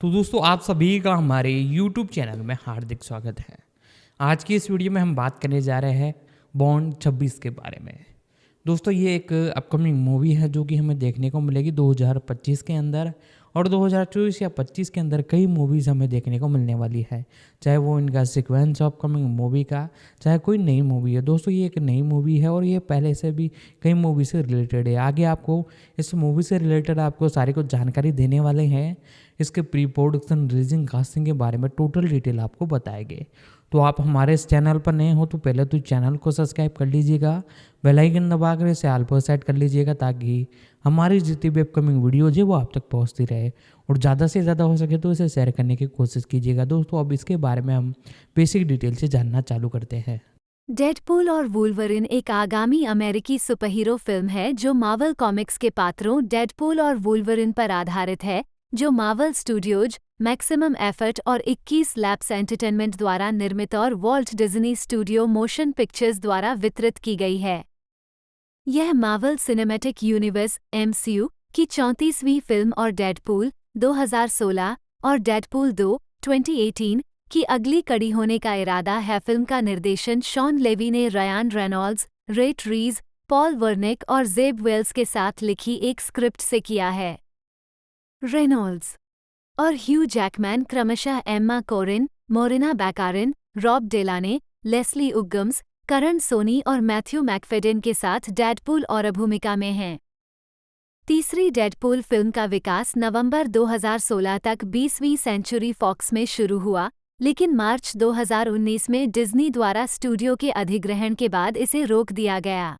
तो दोस्तों आप सभी का हमारे YouTube चैनल में हार्दिक स्वागत है। आज की इस वीडियो में हम बात करने जा रहे हैं बॉन्ड 26 के बारे में। दोस्तों ये एक अपकमिंग मूवी है जो कि हमें देखने को मिलेगी 2025 के अंदर, और 2024 या 25 के अंदर कई मूवीज़ हमें देखने को मिलने वाली है, चाहे वो इनका सीक्वेंस अपकमिंग मूवी का, चाहे कोई नई मूवी है। दोस्तों ये एक नई मूवी है और ये पहले से भी कई मूवी से रिलेटेड है। आगे आपको इस मूवी से रिलेटेड आपको सारी कुछ जानकारी देने वाले हैं। इसके प्री प्रोडक्शन, रिलीजिंग, कास्टिंग के बारे में टोटल डिटेल आपको बताएंगे। तो आप हमारे इस चैनल पर नए हो तो पहले तो चैनल को सब्सक्राइब कर लीजिएगा, बेल आइकन दबाकर इसे ऑल पर सेट कर लीजिएगा ताकि हमारी जितनी भी अपकमिंग वीडियोज है वो आप तक पहुंचती रहे, और ज़्यादा से ज़्यादा हो सके तो इसे शेयर करने की कोशिश कीजिएगा। दोस्तों अब इसके बारे में हम बेसिक डिटेल से जानना चालू करते हैं। डेडपूल और वुल्वरिन एक आगामी अमेरिकी सुपरहीरो फिल्म है जो मार्वल कॉमिक्स के पात्रों डेडपूल और वुल्वरिन पर आधारित है, जो मार्वल स्टूडियोज, मैक्सिमम एफर्ट और 21 लैब्स एंटरटेनमेंट द्वारा निर्मित और Walt Disney studio motion pictures द्वारा वितरित की गई है। यह मार्वल सिनेमैटिक यूनिवर्स (MCU) की 34वीं फिल्म और डेडपूल 2016 और डेडपूल 2 2018 की अगली कड़ी होने का इरादा है। फिल्म का निर्देशन शॉन लेवी ने Ryan Reynolds, Rhett Reese, Paul Wernick और ज़ेब वेल्स के साथ लिखी एक स्क्रिप्ट से किया है। रेनॉल्ड्स और ह्यू जैकमैन क्रमशः एम्मा कोरिन, मोरिना बैकारिन, रॉब डेलाने, लेस्ली उग्गम्स, करण सोनी और मैथ्यू मैकफेडेन के साथ डेडपूल और भूमिका में हैं। तीसरी डेडपूल फिल्म का विकास नवंबर 2016 तक 20वीं सेंचुरी फॉक्स में शुरू हुआ, लेकिन मार्च 2019 में डिज्नी द्वारा स्टूडियो के अधिग्रहण के बाद इसे रोक दिया गया।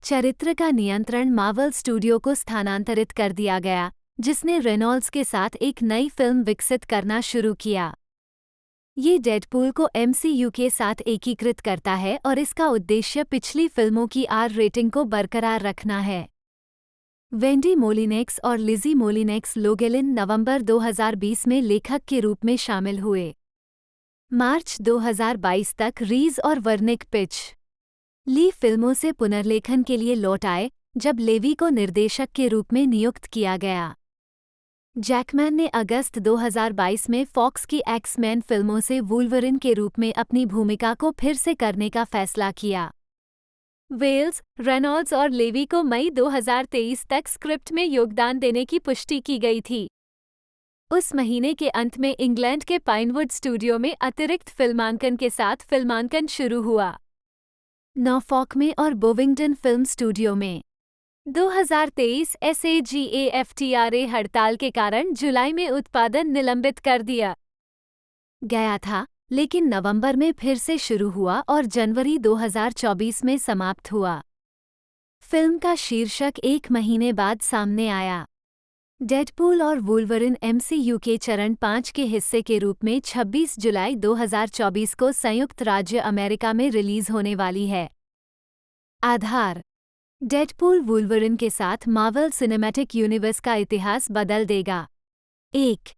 चरित्र का नियंत्रण मार्वल स्टूडियो को स्थानांतरित कर दिया गया, जिसने रेनॉल्ड्स के साथ एक नई फिल्म विकसित करना शुरू किया। ये डेडपूल को MCU के साथ एकीकृत करता है और इसका उद्देश्य पिछली फिल्मों की R रेटिंग को बरकरार रखना है। वेंडी मोलिनेक्स और लिजी मोलिनेक्स लोगेलिन नवंबर 2020 में लेखक के रूप में शामिल हुए। मार्च 2022 तक रीज और वर्निक पिच ली फिल्मों से पुनर्लेखन के लिए लौट आए, जब लेवी को निर्देशक के रूप में नियुक्त किया गया। जैकमैन ने अगस्त 2022 में फॉक्स की एक्स-मैन फिल्मों से वुल्वरिन के रूप में अपनी भूमिका को फिर से करने का फैसला किया। वेल्स, रेनॉल्ड्स और लेवी को मई 2023 तक स्क्रिप्ट में योगदान देने की पुष्टि की गई थी। उस महीने के अंत में इंग्लैंड के पाइनवुड स्टूडियो में अतिरिक्त फिल्मांकन के साथ फिल्मांकन शुरू हुआ। नॉर्फॉक में और बोविंगटन फिल्म स्टूडियो में 2023 SAG-AFTRA हड़ताल के कारण जुलाई में उत्पादन निलंबित कर दिया गया था, लेकिन नवंबर में फिर से शुरू हुआ और जनवरी 2024 में समाप्त हुआ। फिल्म का शीर्षक एक महीने बाद सामने आया। डेडपूल और वुल्वरिन MCU के चरण 5 के हिस्से के रूप में 26 जुलाई 2024 को संयुक्त राज्य अमेरिका में रिलीज होने वाली है। आधार: डेडपूल वुल्वरिन के साथ मार्वल सिनेमैटिक यूनिवर्स का इतिहास बदल देगा। 1.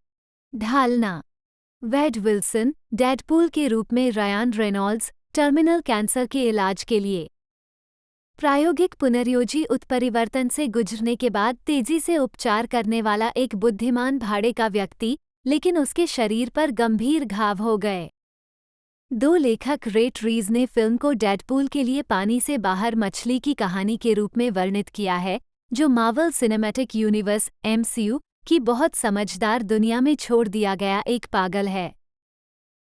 ढालना: वेड विल्सन, डेडपूल के रूप में रयान रेनॉल्ड्स, टर्मिनल कैंसर के इलाज के लिए प्रायोगिक पुनर्योजी उत्परिवर्तन से गुजरने के बाद तेजी से उपचार करने वाला एक बुद्धिमान भाड़े का व्यक्ति, लेकिन उसके शरीर पर गंभीर घाव हो गए। 2. लेखक रेट रीज ने फिल्म को डेडपूल के लिए पानी से बाहर मछली की कहानी के रूप में वर्णित किया है, जो मार्वल सिनेमैटिक यूनिवर्स (MCU) की बहुत समझदार दुनिया में छोड़ दिया गया एक पागल है।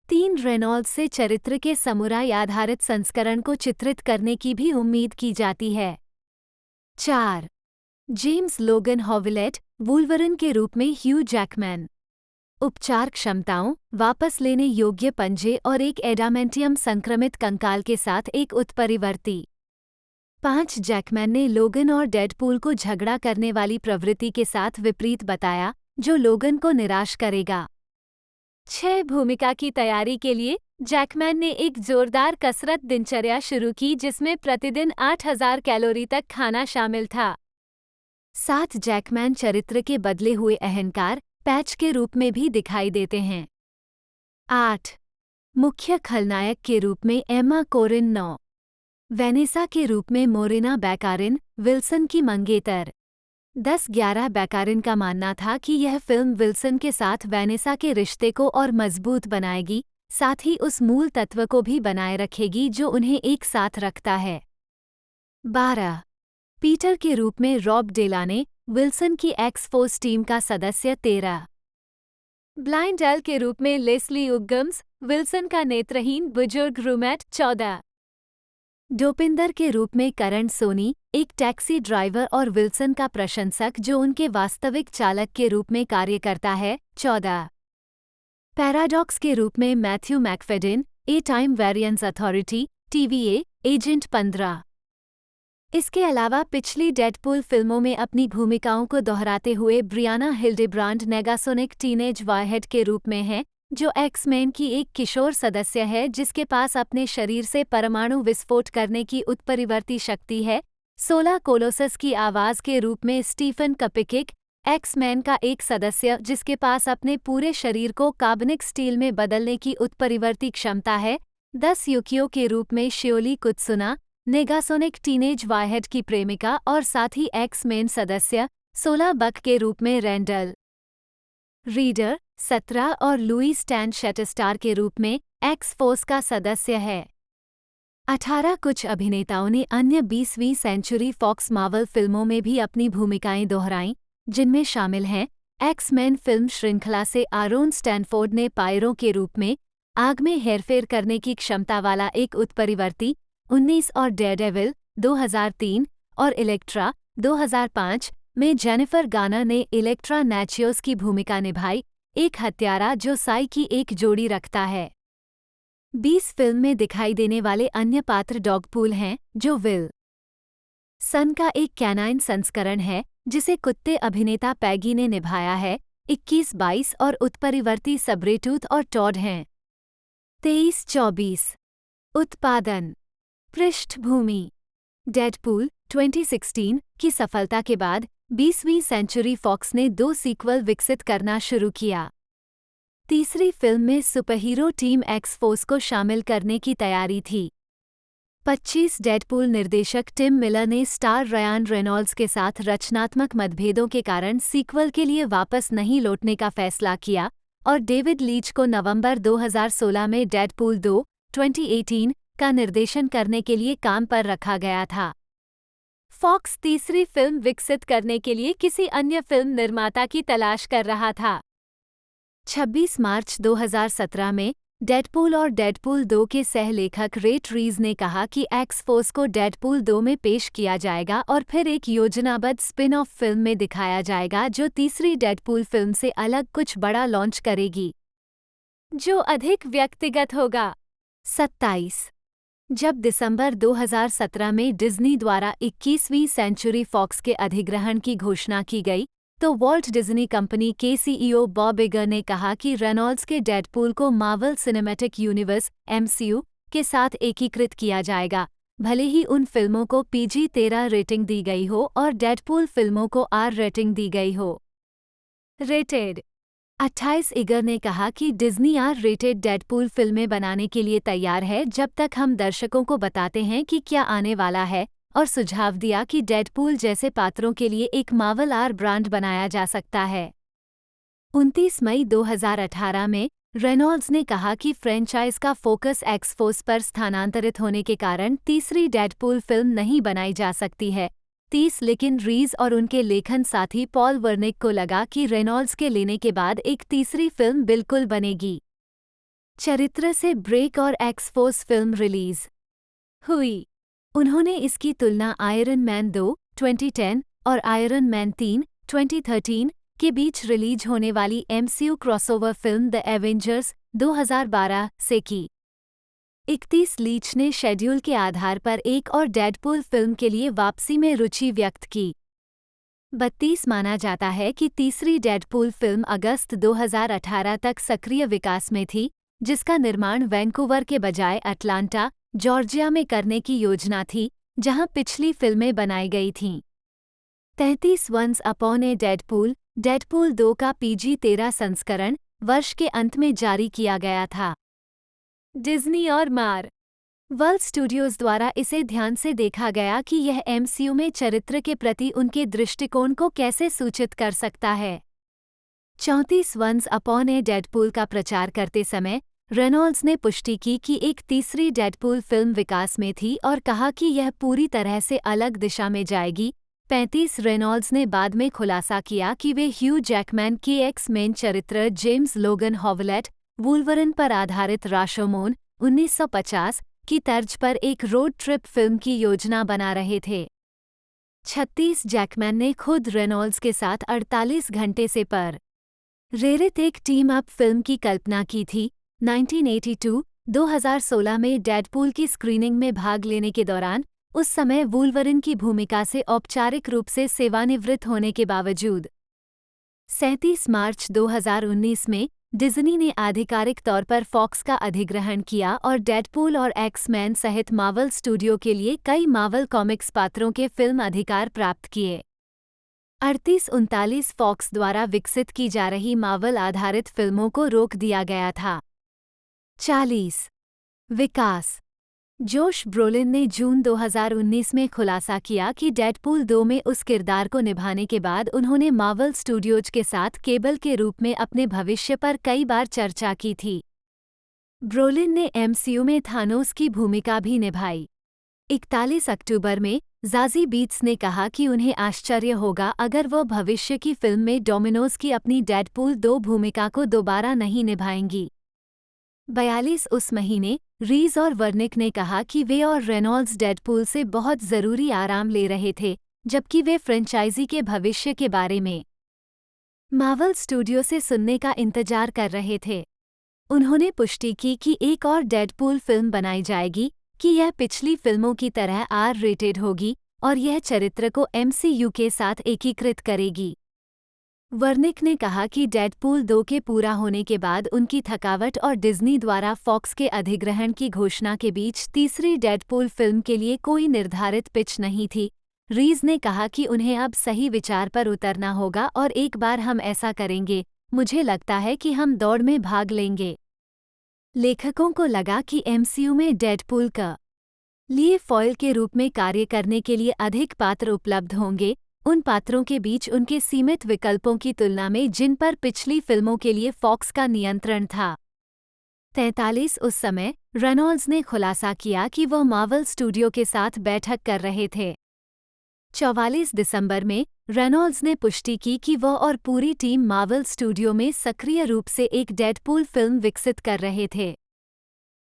3. रेनॉल्ड्स से चरित्र के समुराई आधारित संस्करण को चित्रित करने की भी उम्मीद की जाती है। 4. जेम्स लोगन हॉविलेट, वुल्वरिन के रूप में ह्यू जैकमैन। उपचार क्षमताओं, वापस लेने योग्य पंजे और एक एडामेंटियम संक्रमित कंकाल के साथ एक उत्परिवर्ती। 5. जैकमैन ने लोगन और डेडपूल को झगड़ा करने वाली प्रवृत्ति के साथ विपरीत बताया, जो लोगन को निराश करेगा। 6. भूमिका की तैयारी के लिए जैकमैन ने एक जोरदार कसरत दिनचर्या शुरू की जिसमें प्रतिदिन 8000 कैलोरी तक खाना शामिल था। 7. जैकमैन चरित्र के बदले हुए अहंकार पैच के रूप में भी दिखाई देते हैं। 8. मुख्य खलनायक के रूप में एम्मा कोरिन। 9. वेनेसा के रूप में मोरिना बैकारिन, विल्सन की मंगेतर। 10-11 बैकारिन का मानना था कि यह फिल्म विल्सन के साथ वैनेसा के रिश्ते को और मजबूत बनाएगी, साथ ही उस मूल तत्व को भी बनाए रखेगी जो उन्हें एक साथ रखता है। 12. पीटर के रूप में रॉब डेलाने, विल्सन की एक्स-फोर्स टीम का सदस्य। 13. ब्लाइंड एल के रूप में लेस्ली उगम्स, विल्सन का नेत्रहीन बुजुर्ग रूममेट। 14. डोपिंदर के रूप में करण सोनी, एक टैक्सी ड्राइवर और विल्सन का प्रशंसक जो उनके वास्तविक चालक के रूप में कार्य करता है। 14. पैराडॉक्स के रूप में Matthew Macfadyen, a Time Variance Authority, TVA, agent 15. इसके अलावा पिछली डेडपूल फिल्मों में अपनी भूमिकाओं को दोहराते हुए ब्रियाना हिल्डेब्रांड नेगासोनिक टीनेज वारहेड के रूप में है, जो एक्स-मैन की एक किशोर सदस्य है जिसके पास अपने शरीर से परमाणु विस्फोट करने की उत्परिवर्ती शक्ति है। 16 कोलोसस की आवाज़ के रूप में स्टीफन कपिकिक, एक्स-मैन का एक सदस्य जिसके पास अपने पूरे शरीर को कार्बनिक स्टील में बदलने की उत्परिवर्ती क्षमता है। 10 युकियो के रूप में शियोली कुत्सुना, नेगासोनिक टीनेज वारहेड की प्रेमिका और साथ ही एक्स-मैन सदस्य। 16 बक के रूप में रैंडल रीडर, 17 और लुई स्टैन शेटस्टार के रूप में एक्स-फोर्स का सदस्य है। 18 कुछ अभिनेताओं ने अन्य 20वीं सेंचुरी फॉक्स मार्वल फिल्मों में भी अपनी भूमिकाएं दोहराईं, जिनमें शामिल हैं एक्स-मैन फिल्म श्रृंखला से आरोन स्टैनफोर्ड ने पायरों के रूप में आग में हेरफेर करने की क्षमता वाला एक उत्परिवर्ती 19 और डेयरडेविल 2003 और इलेक्ट्रा 2005 में जेनिफर गार्नर ने इलेक्ट्रा नैचियोस की भूमिका निभाई, एक हत्यारा जो साई की एक जोड़ी रखता है। 20 फिल्म में दिखाई देने वाले अन्य पात्र डॉगपूल हैं, जो विल सन का एक कैनाइन संस्करण है जिसे कुत्ते अभिनेता पैगी ने निभाया है। 21, 22 और उत्परिवर्ती सबरेटूथ और टॉड हैं। 23, 24 उत्पादन पृष्ठभूमि डेडपूल 2016 की सफलता के बाद 20वीं सेंचुरी फॉक्स ने 2 सीक्वल विकसित करना शुरू किया। तीसरी फिल्म में सुपरहीरो टीम एक्स-फोर्स को शामिल करने की तैयारी थी। 25 डेडपूल निर्देशक टिम मिलर ने स्टार रयान रेनॉल्ड्स के साथ रचनात्मक मतभेदों के कारण सीक्वल के लिए वापस नहीं लौटने का फैसला किया और डेविड लीच को नवंबर 2016 में डेडपूल 2, 2018 का निर्देशन करने के लिए काम पर रखा गया था। फॉक्स तीसरी फिल्म विकसित करने के लिए किसी अन्य फिल्म निर्माता की तलाश कर रहा था। 26 मार्च 2017 में डेडपूल और डेडपूल 2 के सह-लेखक रे ट्रीज ने कहा कि एक्स-फोर्स को डेडपूल 2 में पेश किया जाएगा और फिर एक योजनाबद्ध स्पिन-ऑफ फिल्म में दिखाया जाएगा जो तीसरी डेडपूल फिल्म से अलग कुछ बड़ा लॉन्च करेगी, जो अधिक व्यक्तिगत होगा। 27 जब दिसंबर 2017 में डिज्नी द्वारा 21वीं सेंचुरी फॉक्स के अधिग्रहण की घोषणा की गई, तो वॉल्ट डिज्नी कंपनी के CEO बॉब इगर ने कहा कि रेनॉल्ड्स के डेडपूल को मार्वल सिनेमैटिक यूनिवर्स MCU के साथ एकीकृत किया जाएगा, भले ही उन फिल्मों को PG-13 रेटिंग दी गई हो और डेडपूल फिल्मों को R रेटिंग दी गई हो। रेटेड 28 इगर ने कहा कि डिज्नी R रेटेड डेडपूल फिल्में बनाने के लिए तैयार है जब तक हम दर्शकों को बताते हैं कि क्या आने वाला है, और सुझाव दिया कि डेडपूल जैसे पात्रों के लिए एक मार्वल R ब्रांड बनाया जा सकता है। 29 मई 2018 में रेनॉल्ड्स ने कहा कि फ्रेंचाइज का फोकस एक्स-फोर्स पर स्थानांतरित होने के कारण तीसरी डेडपूल फिल्म नहीं बनाई जा सकती है। 30 लेकिन रीज और उनके लेखन साथी पॉल वर्निक को लगा कि रेनॉल्ड्स के लेने के बाद एक तीसरी फिल्म बिल्कुल बनेगी। चरित्र से ब्रेक और एक्स-फोर्स फिल्म रिलीज हुई। उन्होंने इसकी तुलना आयरन मैन 2, 2010 और आयरन मैन 3, 2013 के बीच रिलीज होने वाली MCU crossover film the Avengers 2012 से की। 31 लीच ने शेड्यूल के आधार पर एक और डेडपूल फिल्म के लिए वापसी में रुचि व्यक्त की। 32 माना जाता है कि तीसरी डेडपूल फिल्म अगस्त 2018 तक सक्रिय विकास में थी, जिसका निर्माण वैंकूवर के बजाय अटलांटा, जॉर्जिया में करने की योजना थी, जहां पिछली फिल्में बनाई गई थीं। 33 वंस अपॉन ए डेडपूल 2 का PG-13 संस्करण वर्ष के अंत में जारी किया गया था। डिज्नी और मार वर्ल्ड स्टूडियोज द्वारा इसे ध्यान से देखा गया कि यह एमसीयू में चरित्र के प्रति उनके दृष्टिकोण को कैसे सूचित कर सकता है। 34 वंस अपॉन ए डेडपूल का प्रचार करते समय रेनॉल्ड्स ने पुष्टि की कि एक तीसरी डेडपूल फिल्म विकास में थी और कहा कि यह पूरी तरह से अलग दिशा में जाएगी। 35 रेनॉल्ड्स ने बाद में खुलासा किया कि वे ह्यू जैकमैन के एक्स-मेन चरित्र जेम्स लोगन हॉवलेट वुल्वरिन पर आधारित राशोमोन 1950 की तर्ज पर एक रोड ट्रिप फिल्म की योजना बना रहे थे। 36 जैकमैन ने खुद रेनॉल्ड्स के साथ 48 घंटे से पर रेरित एक टीम अप फिल्म की कल्पना की थी। 2016 में डेडपूल की स्क्रीनिंग में भाग लेने के दौरान उस समय वुल्वरिन की भूमिका से औपचारिक रूप से सेवानिवृत्त होने के बावजूद 37 मार्च 2019 में डिज्नी ने आधिकारिक तौर पर फॉक्स का अधिग्रहण किया और डेडपूल और एक्स-मैन सहित मार्वल स्टूडियो के लिए कई मार्वल कॉमिक्स पात्रों के फिल्म अधिकार प्राप्त किए। 38-39 फॉक्स द्वारा विकसित की जा रही मार्वल आधारित फिल्मों को रोक दिया गया था। 40 विकास जोश ब्रोलिन ने जून 2019 में खुलासा किया कि डेडपूल 2 में उस किरदार को निभाने के बाद उन्होंने मार्वल स्टूडियोज के साथ केबल के रूप में अपने भविष्य पर कई बार चर्चा की थी। ब्रोलिन ने एमसीयू में थानोस की भूमिका भी निभाई। 41 अक्टूबर में ज़ाज़ी बीट्स ने कहा कि उन्हें आश्चर्य होगा अगर वह भविष्य की फिल्म में डोमिनोज की अपनी डेडपूल 2 भूमिका को दोबारा नहीं निभाएंगी। 42 उस महीने रीज और वर्निक ने कहा कि वे और रेनॉल्ड्स डेडपूल से बहुत ज़रूरी आराम ले रहे थे, जबकि वे फ्रेंचाइजी के भविष्य के बारे में मार्वल स्टूडियो से सुनने का इंतजार कर रहे थे। उन्होंने पुष्टि की कि एक और डेडपूल फिल्म बनाई जाएगी, कि यह पिछली फिल्मों की तरह R-रेटेड होगी और यह चरित्र को MCU के साथ एकीकृत करेगी। वर्निक ने कहा कि डेडपूल 2 के पूरा होने के बाद उनकी थकावट और डिज्नी द्वारा फॉक्स के अधिग्रहण की घोषणा के बीच तीसरी डेडपूल फिल्म के लिए कोई निर्धारित पिच नहीं थी। रीज ने कहा कि उन्हें अब सही विचार पर उतरना होगा और एक बार हम ऐसा करेंगे, मुझे लगता है कि हम दौड़ में भाग लेंगे। लेखकों को लगा कि MCU में डेडपूल का लिए फॉयल के रूप में कार्य करने के लिए अधिक पात्र उपलब्ध होंगे, उन पात्रों के बीच उनके सीमित विकल्पों की तुलना में जिन पर पिछली फिल्मों के लिए फॉक्स का नियंत्रण था। 43 उस समय रेनॉल्ड्स ने खुलासा किया कि वह मार्वल स्टूडियो के साथ बैठक कर रहे थे। 44 दिसंबर में रेनॉल्ड्स ने पुष्टि की कि वह और पूरी टीम मार्वल स्टूडियो में सक्रिय रूप से एक डेडपूल फिल्म विकसित कर रहे थे।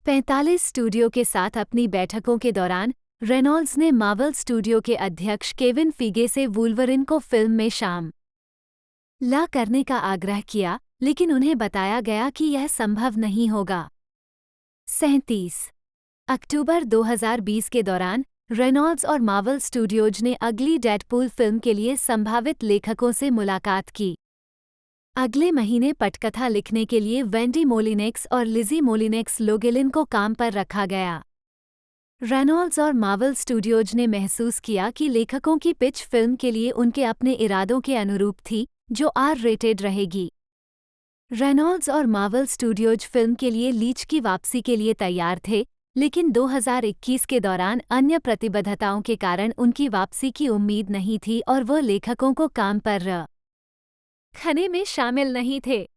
45 स्टूडियो के साथ अपनी बैठकों के दौरान रेनॉल्ड्स ने मार्वल स्टूडियो के अध्यक्ष केविन फीगे से वुल्वरिन को फिल्म में शामिल करने का आग्रह किया, लेकिन उन्हें बताया गया कि यह संभव नहीं होगा। 37 अक्टूबर 2020 के दौरान रेनॉल्ड्स और मार्वल स्टूडियोज ने अगली डेडपूल फिल्म के लिए संभावित लेखकों से मुलाकात की। अगले महीने पटकथा लिखने के लिए वेंडी मोलिनेक्स और लिजी मोलिनेक्स लोगेलिन को काम पर रखा गया। रेनॉल्ड्स और मार्वल स्टूडियोज ने महसूस किया कि लेखकों की पिच फिल्म के लिए उनके अपने इरादों के अनुरूप थी, जो R-रेटेड रहेगी। रेनॉल्ड्स और मार्वल स्टूडियोज फिल्म के लिए लीच की वापसी के लिए तैयार थे, लेकिन 2021 के दौरान अन्य प्रतिबद्धताओं के कारण उनकी वापसी की उम्मीद नहीं थी और वह लेखकों को काम पर रखने में शामिल नहीं थे।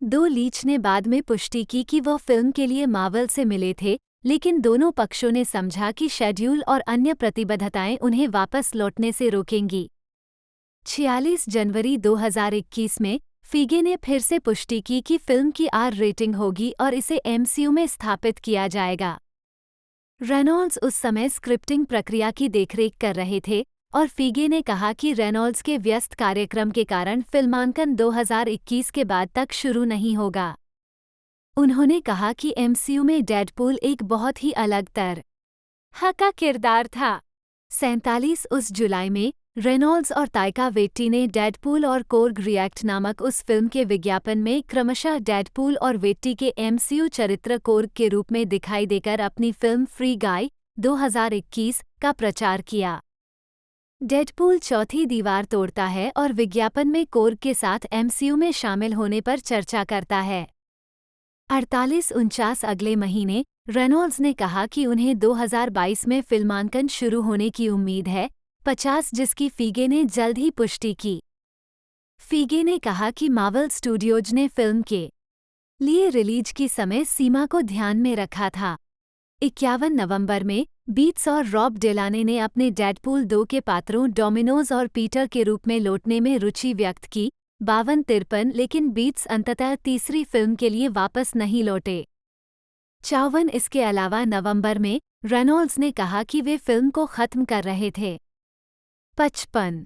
दो लीच ने बाद में पुष्टि की कि वह फिल्म के लिए मार्वल से मिले थे, लेकिन दोनों पक्षों ने समझा कि शेड्यूल और अन्य प्रतिबद्धताएं उन्हें वापस लौटने से रोकेंगी। 46 जनवरी 2021 में फीगे ने फिर से पुष्टि की कि फिल्म की R रेटिंग होगी और इसे MCU में स्थापित किया जाएगा। रेनॉल्ड्स उस समय स्क्रिप्टिंग प्रक्रिया की देखरेख कर रहे थे और फीगे ने कहा कि रेनॉल्ड्स के व्यस्त कार्यक्रम के कारण फिल्मांकन 2021 के बाद तक शुरू नहीं होगा। उन्होंने कहा कि MCU में डेडपूल एक बहुत ही अलग तरह का किरदार था। 47 उस जुलाई में रेनॉल्ड्स और ताइका वेट्टी ने डेडपूल और कोर्ग रिएक्ट नामक उस फिल्म के विज्ञापन में क्रमशः डेडपूल और वेट्टी के MCU चरित्र कोर्ग के रूप में दिखाई देकर अपनी फिल्म फ्री गाय 2021 का प्रचार किया। डेडपूल चौथी दीवार तोड़ता है और विज्ञापन में कोर्ग के साथ MCU में शामिल होने पर चर्चा करता है। 48-49 अगले महीने रेनॉल्ड्स ने कहा कि उन्हें 2022 में फिल्मांकन शुरू होने की उम्मीद है, 50 जिसकी फीगे ने जल्द ही पुष्टि की। फीगे ने कहा कि मार्वल स्टूडियोज ने फिल्म के लिए रिलीज की समय सीमा को ध्यान में रखा था। 51 नवंबर में बीट्स और रॉब डेलाने ने अपने डेडपूल 2 के पात्रों डोमिनोज और पीटर के रूप में लौटने में रुचि व्यक्त की, 52-53, लेकिन बीट्स अंततः तीसरी फिल्म के लिए वापस नहीं लौटे। 54 इसके अलावा नवंबर में रेनॉल्ड्स ने कहा कि वे फिल्म को खत्म कर रहे थे। 55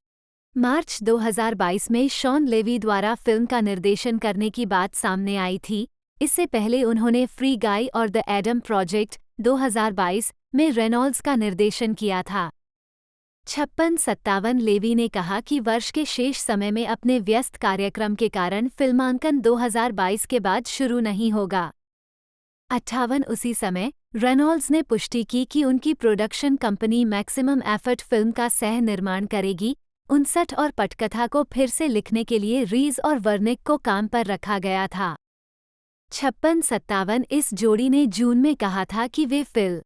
मार्च 2022 में शॉन लेवी द्वारा फिल्म का निर्देशन करने की बात सामने आई थी। इससे पहले उन्होंने फ्री गाय और द एडम प्रोजेक्ट 2022 में रेनॉल्ड्स का निर्देशन किया था। 56-57 लेवी ने कहा कि वर्ष के शेष समय में अपने व्यस्त कार्यक्रम के कारण फिल्मांकन 2022 के बाद शुरू नहीं होगा। 58 उसी समय रेनॉल्ड्स ने पुष्टि की कि उनकी production company maximum effort film का सह निर्माण करेगी। 59 और पटकथा को फिर से लिखने के लिए रीज और वर्निक को काम पर रखा गया था। 56-57 इस जोड़ी ने जून में कहा था कि वे फिल्म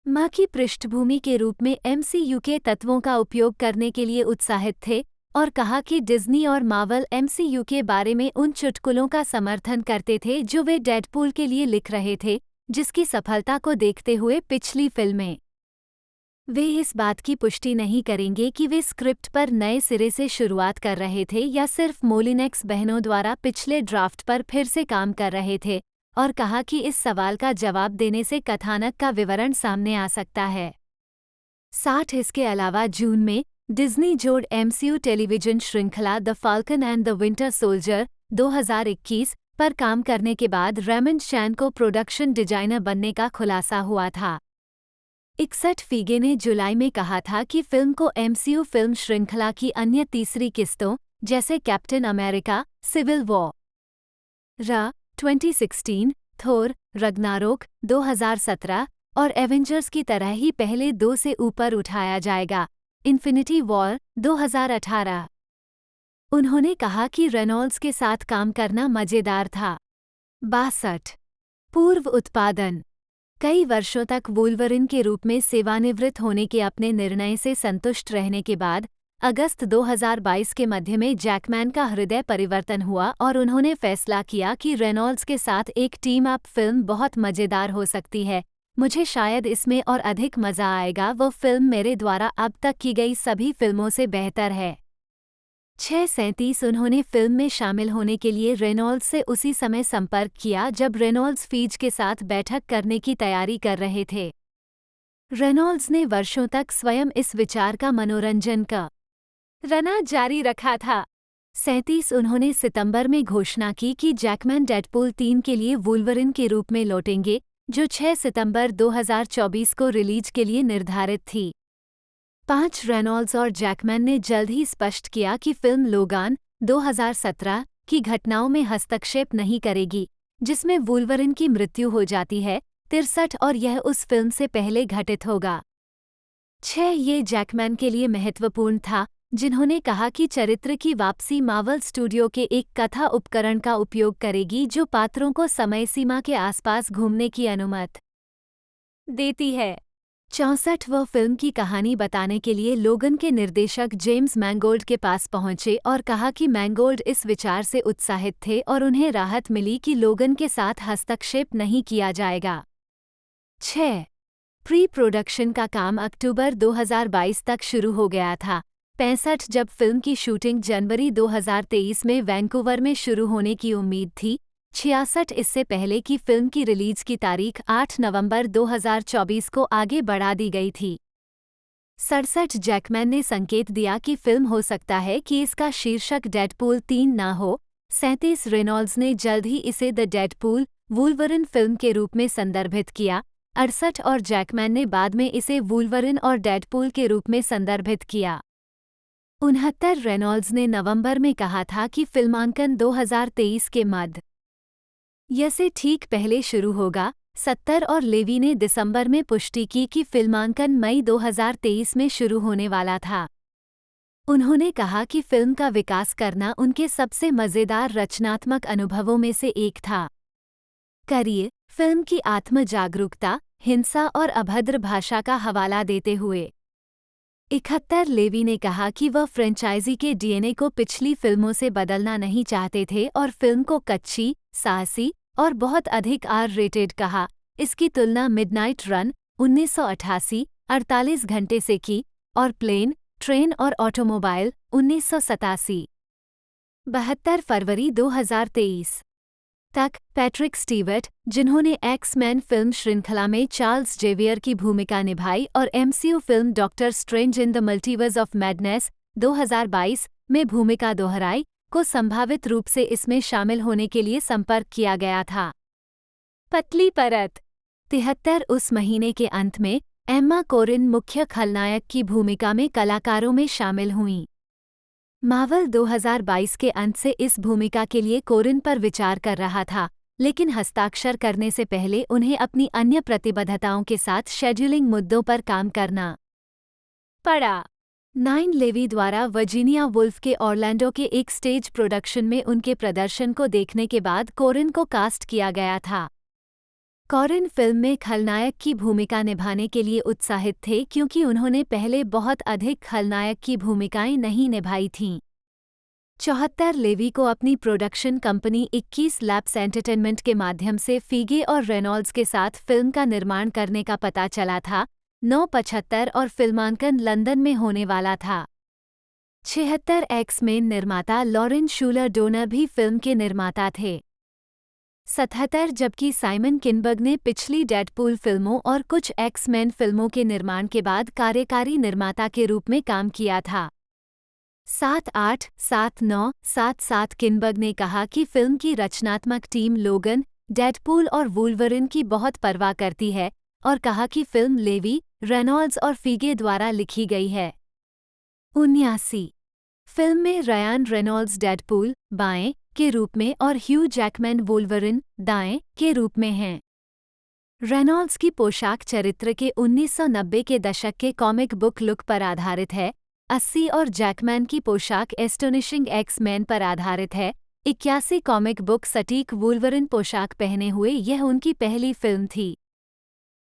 मां की पृष्ठभूमि के रूप में MCU के तत्वों का उपयोग करने के लिए उत्साहित थे और कहा कि डिज्नी और मार्वल MCU के बारे में उन चुटकुलों का समर्थन करते थे जो वे डेडपूल के लिए लिख रहे थे, जिसकी सफलता को देखते हुए पिछली फिल्में वे इस बात की पुष्टि नहीं करेंगे कि वे स्क्रिप्ट पर नए सिरे से शुरुआत कर रहे थे या सिर्फ मोलिनेक्स बहनों द्वारा पिछले ड्राफ्ट पर फिर से काम कर रहे थे, और कहा कि इस सवाल का जवाब देने से कथानक का विवरण सामने आ सकता है। 60 इसके अलावा जून में डिज्नी जोड़ MCU टेलीविजन श्रृंखला the falcon and the winter soldier 2021 पर काम करने के बाद रेमंड चैन को प्रोडक्शन डिजाइनर बनने का खुलासा हुआ था। 61 फीगे ने जुलाई में कहा था कि फिल्म को MCU फिल्म श्रृंखला की अन्य तीसरी किस्तों जैसे कैप्टन अमेरिका, सिविल वॉर 2016, थोर, रग्नारोक 2017 और एवेंजर्स की तरह ही पहले 2 से ऊपर उठाया जाएगा। Infinity war 2018। उन्होंने कहा कि रेनॉल्ड्स के साथ काम करना मजेदार था। 62 पूर्व उत्पादन। कई वर्षों तक वुल्वरिन के रूप में सेवानिवृत्त होने के अपने निर्णय से संतुष्ट रहने के बाद अगस्त 2022 के मध्य में जैकमैन का हृदय परिवर्तन हुआ और उन्होंने फैसला किया कि रेनॉल्ड्स के साथ एक टीम अप फिल्म बहुत मजेदार हो सकती है। मुझे शायद इसमें और अधिक मजा आएगा। वो फिल्म मेरे द्वारा अब तक की गई सभी फिल्मों से बेहतर है। 6:37 उन्होंने फिल्म में शामिल होने के लिए रेनॉल्ड्स से उसी समय संपर्क किया जब रेनॉल्ड्स फीज के साथ बैठक करने की तैयारी कर रहे थे। रेनॉल्ड्स ने वर्षों तक स्वयं इस विचार का मनोरंजन करना जारी रखा था। 37 उन्होंने सितंबर में घोषणा की कि जैकमैन डेडपूल 3 के लिए वुल्वरिन के रूप में लौटेंगे, जो 6 सितंबर 2024 को रिलीज के लिए निर्धारित थी। 5 रेनॉल्ड्स और जैकमैन ने जल्द ही स्पष्ट किया कि फिल्म लोगान 2017 की घटनाओं में हस्तक्षेप नहीं करेगी, जिसमें वुल्वरिन की मृत्यु हो जाती है। 63 और यह उस फिल्म से पहले घटित होगा। 6 ये जैकमैन के लिए महत्वपूर्ण था, जिन्होंने कहा कि चरित्र की वापसी मार्वल स्टूडियो के एक कथा उपकरण का उपयोग करेगी जो पात्रों को समय सीमा के आसपास घूमने की अनुमति देती है। 64 वह फिल्म की कहानी बताने के लिए लोगन के निर्देशक जेम्स मैंगोल्ड के पास पहुंचे और कहा कि मैंगोल्ड इस विचार से उत्साहित थे और उन्हें राहत मिली कि लोगन के साथ हस्तक्षेप नहीं किया जाएगा। 6 प्री प्रोडक्शन का काम अक्टूबर 2022 तक शुरू हो गया था। 65 जब फिल्म की शूटिंग जनवरी 2023 में वैंकूवर में शुरू होने की उम्मीद थी। 66 इससे पहले कि फिल्म की रिलीज की तारीख 8 नवंबर 2024 को आगे बढ़ा दी गई थी। 67 जैकमैन ने संकेत दिया कि फिल्म हो सकता है कि इसका शीर्षक डेडपूल 3 ना हो। 37 रेनॉल्ड्स ने जल्द ही इसे द डेडपूल वुल्वरिन फिल्म के रूप में संदर्भित किया। 68 और जैकमैन ने बाद में इसे वुल्वरिन और डेडपूल के रूप में संदर्भित किया। 69 रेनॉल्ड्स ने नवंबर में कहा था कि फिल्मांकन 2023 के मध्य से ठीक पहले शुरू होगा। 70 और लेवी ने दिसंबर में पुष्टि की कि फिल्मांकन मई 2023 में शुरू होने वाला था। उन्होंने कहा कि फिल्म का विकास करना उनके सबसे मजेदार रचनात्मक अनुभवों में से एक था। करिए फिल्म की आत्म जागरूकता, हिंसा और अभद्र भाषा का हवाला देते हुए। 71 लेवी ने कहा कि वह फ्रेंचाइजी के डीएनए को पिछली फिल्मों से बदलना नहीं चाहते थे और फिल्म को कच्ची, साहसी और बहुत अधिक आर रेटेड कहा। इसकी तुलना मिडनाइट रन 1988 48 घंटे से की और प्लेन, ट्रेन और ऑटोमोबाइल 1987। 72 फरवरी 2023 तक पैट्रिक स्टीवर्ट, जिन्होंने एक्स-मैन फिल्म श्रृंखला में चार्ल्स जेवियर की भूमिका निभाई और MCU film doctor strange in the multiverse of madness 2022 में भूमिका दोहराई, को संभावित रूप से इसमें शामिल होने के लिए संपर्क किया गया था। पतली परत 73 उस महीने के अंत में एम्मा कोरिन मुख्य खलनायक की भूमिका में कलाकारों में शामिल हुईं। मार्वल 2022 के अंत से इस भूमिका के लिए कोरिन पर विचार कर रहा था, लेकिन हस्ताक्षर करने से पहले उन्हें अपनी अन्य प्रतिबद्धताओं के साथ शेड्यूलिंग मुद्दों पर काम करना पड़ा। 9 लेवी द्वारा वर्जीनिया वुल्फ के ऑरलैंडो के एक स्टेज प्रोडक्शन में उनके प्रदर्शन को देखने के बाद कोरिन को कास्ट किया गया था। कोरिन फिल्म में खलनायक की भूमिका निभाने के लिए उत्साहित थे क्योंकि उन्होंने पहले बहुत अधिक खलनायक की भूमिकाएं नहीं निभाई थीं। 74 लेवी को अपनी प्रोडक्शन कंपनी 21 लैब्स एंटरटेनमेंट के माध्यम से फीगे और रेनॉल्ड्स के साथ फिल्म का निर्माण करने का पता चला था। 9/75 और फिल्मांकन लंदन में होने वाला था। 76 एक्स-मेन निर्माता लॉरेन शूलर डोनर भी फिल्म के निर्माता थे। 77 जबकि साइमन किनबर्ग ने पिछली डेडपूल फिल्मों और कुछ एक्स-मेन फिल्मों के निर्माण के बाद कार्यकारी निर्माता के रूप में काम किया था। 78 79 77 किनबर्ग ने कहा कि फिल्म की रचनात्मक टीम लोगन, डेडपूल और वुल्वरिन की बहुत परवाह करती है और कहा कि फिल्म लेवी, रेनॉल्ड्स और फीगे द्वारा लिखी गई है। 79 फिल्म में रयान रेनॉल्ड्स डेडपूल बाएं के रूप में और ह्यू जैकमैन वुल्वरिन दाएं के रूप में हैं। रेनॉल्ड्स की पोशाक चरित्र के 1990 के दशक के कॉमिक बुक लुक पर आधारित है। 80 और जैकमैन की पोशाक एस्टोनिशिंग एक्स-मैन पर आधारित है। 81 कॉमिक बुक सटीक वुल्वरिन पोशाक पहने हुए यह उनकी पहली फिल्म थी।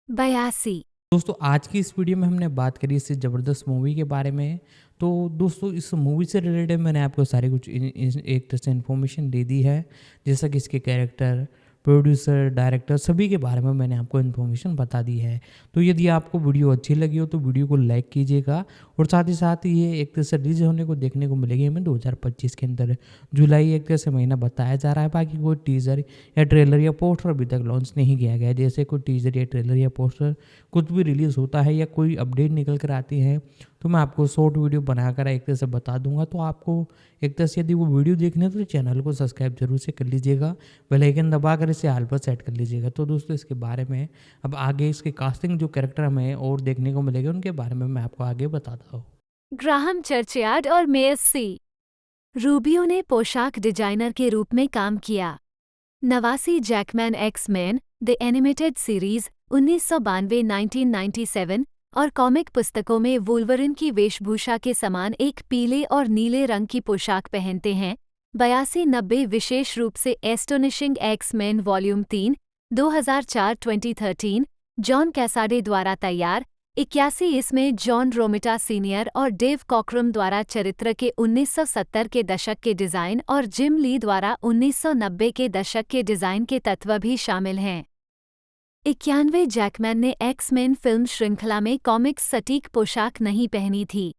82 दोस्तों आज की इस वीडियो में हमने बात करी इससे ज़बरदस्त मूवी के बारे में। तो दोस्तों इस मूवी से रिलेटेड मैंने आपको सारे कुछ एक तरह से इन्फॉर्मेशन दे दी है, जैसा कि इसके कैरेक्टर, प्रोड्यूसर, डायरेक्टर सभी के बारे में मैंने आपको इन्फॉर्मेशन बता दी है। तो यदि आपको वीडियो अच्छी लगी हो तो वीडियो को लाइक कीजिएगा और साथ ही साथ ये एक तरह से रिलीज होने को देखने को मिलेगी हमें 2025 के अंदर। जुलाई एक तरह से महीना बताया जा रहा है, बाकी कोई टीज़र या ट्रेलर या पोस्टर अभी तक लॉन्च नहीं किया गया है। जैसे कोई टीज़र या ट्रेलर या पोस्टर कुछ भी रिलीज़ होता है या कोई अपडेट निकल कर आती है तो मैं आपको शॉर्ट वीडियो बनाकर एक तरह से बता दूंगा। तो आपको एक तरह से यदि वो वीडियो देखनी है तो चैनल को सब्सक्राइब जरूर से कर लीजिएगा, बेल आइकन दबाकर इसे ऑल पर सेट कर लीजिएगा। तो दोस्तों इसके बारे में अब आगे इसके कास्टिंग जो कैरेक्टर हमें और देखने को मिलेगा उनके बारे में मैं आपको आगे बताता हूँ। ग्राहम चर्चयार्ड और मेयर सी रूबियो ने पोशाक डिजाइनर के रूप में काम किया। 89 Jackman X Men the animated series 1992-1997 और कॉमिक पुस्तकों में वुल्वरिन की वेशभूषा के समान एक पीले और नीले रंग की पोशाक पहनते हैं। 82-90 विशेष रूप से एस्टोनिशिंग एक्स-मैन वॉल्यूम 3 2004-2013 जॉन कैसाडे द्वारा तैयार। 81 इसमें जॉन रोमिटा सीनियर और डेव कॉकरम द्वारा चरित्र के 1970 के दशक के डिज़ाइन और जिम ली द्वारा 1990 के दशक के डिज़ाइन के तत्व भी शामिल हैं। 91 जैकमैन ने एक्स-मैन फिल्म श्रृंखला में कॉमिक्स सटीक पोशाक नहीं पहनी थी,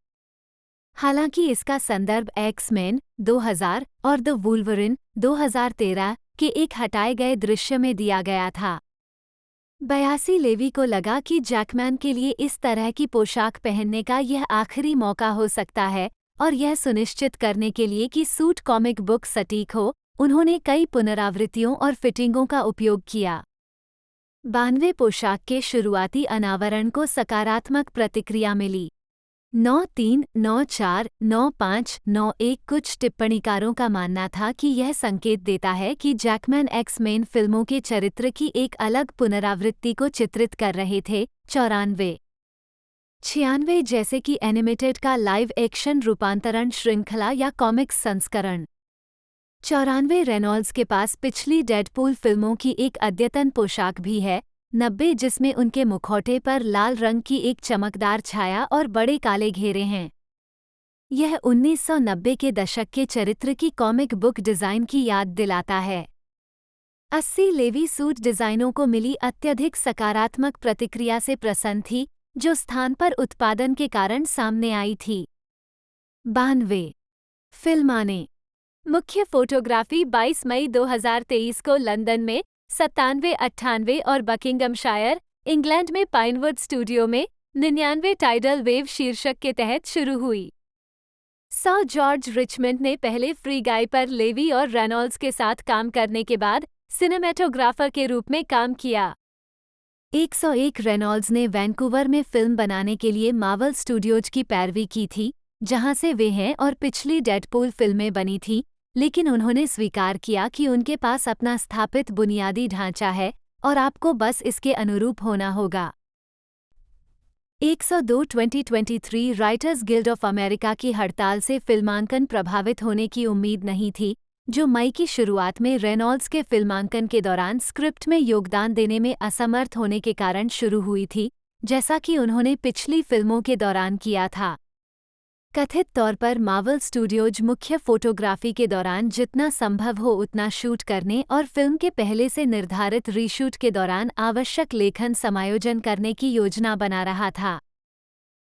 हालांकि इसका संदर्भ एक्स-मैन 2000 और द वुल्वरिन 2013 के एक हटाए गए दृश्य में दिया गया था। 82 लेवी को लगा कि जैकमैन के लिए इस तरह की पोशाक पहनने का यह आखिरी मौका हो सकता है और यह सुनिश्चित करने के लिए कि सूट कॉमिक बुक सटीक हो, उन्होंने कई पुनरावृत्तियों और फिटिंगों का उपयोग किया। 92 पोशाक के शुरुआती अनावरण को सकारात्मक प्रतिक्रिया मिली। 93, 94, 95, 91 कुछ टिप्पणीकारों का मानना था कि यह संकेत देता है कि जैकमैन एक्स-मैन फिल्मों के चरित्र की एक अलग पुनरावृत्ति को चित्रित कर रहे थे। 94, 96 जैसे कि एनिमेटेड का लाइव एक्शन रूपांतरण श्रृंखला या कॉमिक्स संस्करण। 94 रेनॉल्ड्स के पास पिछली डेडपूल फिल्मों की एक अद्यतन पोशाक भी है, 90 जिसमें उनके मुखौटे पर लाल रंग की एक चमकदार छाया और बड़े काले घेरे हैं। यह 1990 के दशक के चरित्र की कॉमिक बुक डिज़ाइन की याद दिलाता है। 80 लेवी सूट डिज़ाइनों को मिली अत्यधिक सकारात्मक प्रतिक्रिया से प्रसन्न थी, जो स्थान पर उत्पादन के कारण सामने आई थी। 92 फिल्म आने मुख्य फोटोग्राफी 22 मई 2023 को लंदन में 97, 98 और बकिंगमशायर, इंग्लैंड में पाइनवुड स्टूडियो में 99 टाइडल वेव शीर्षक के तहत शुरू हुई। सर जॉर्ज रिचमंड ने पहले फ्री गाय पर लेवी और रेनॉल्ड्स के साथ काम करने के बाद सिनेमेटोग्राफर के रूप में काम किया। 101 रेनॉल्ड्स ने वैंकूवर में फिल्म बनाने के लिए मार्वल स्टूडियोज की पैरवी की थी, जहां से वे हैं और पिछली डेडपूल फिल्में बनी थीं, लेकिन उन्होंने स्वीकार किया कि उनके पास अपना स्थापित बुनियादी ढांचा है और आपको बस इसके अनुरूप होना होगा। 102 2023 राइटर्स गिल्ड ऑफ अमेरिका की हड़ताल से फिल्मांकन प्रभावित होने की उम्मीद नहीं थी, जो मई की शुरुआत में रेनॉल्ड्स के फिल्मांकन के दौरान स्क्रिप्ट में योगदान देने में असमर्थ होने के कारण शुरू हुई थी, जैसा कि उन्होंने पिछली फिल्मों के दौरान किया था। कथित तौर पर मार्वल स्टूडियोज मुख्य फोटोग्राफी के दौरान जितना संभव हो उतना शूट करने और फिल्म के पहले से निर्धारित रीशूट के दौरान आवश्यक लेखन समायोजन करने की योजना बना रहा था।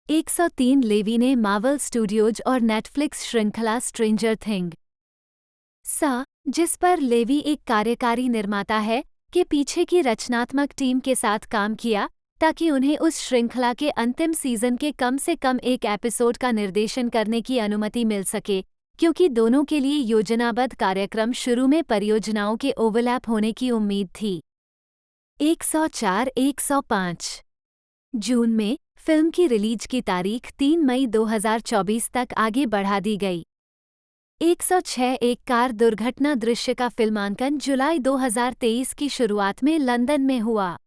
103 लेवी ने मार्वल स्टूडियोज और नेटफ्लिक्स श्रृंखला स्ट्रेंजर थिंग्स, जिस पर लेवी एक कार्यकारी निर्माता है, के पीछे की रचनात्मक टीम के साथ काम किया, ताकि उन्हें उस श्रृंखला के अंतिम सीजन के कम से कम एक एपिसोड का निर्देशन करने की अनुमति मिल सके, क्योंकि दोनों के लिए योजनाबद्ध कार्यक्रम शुरू में परियोजनाओं के ओवरलैप होने की उम्मीद थी। 104 105 जून में फिल्म की रिलीज की तारीख 3 मई 2024 तक आगे बढ़ा दी गई। 106 एक कार दुर्घटना दृश्य का फिल्मांकन जुलाई 2023 की शुरुआत में लंदन में हुआ।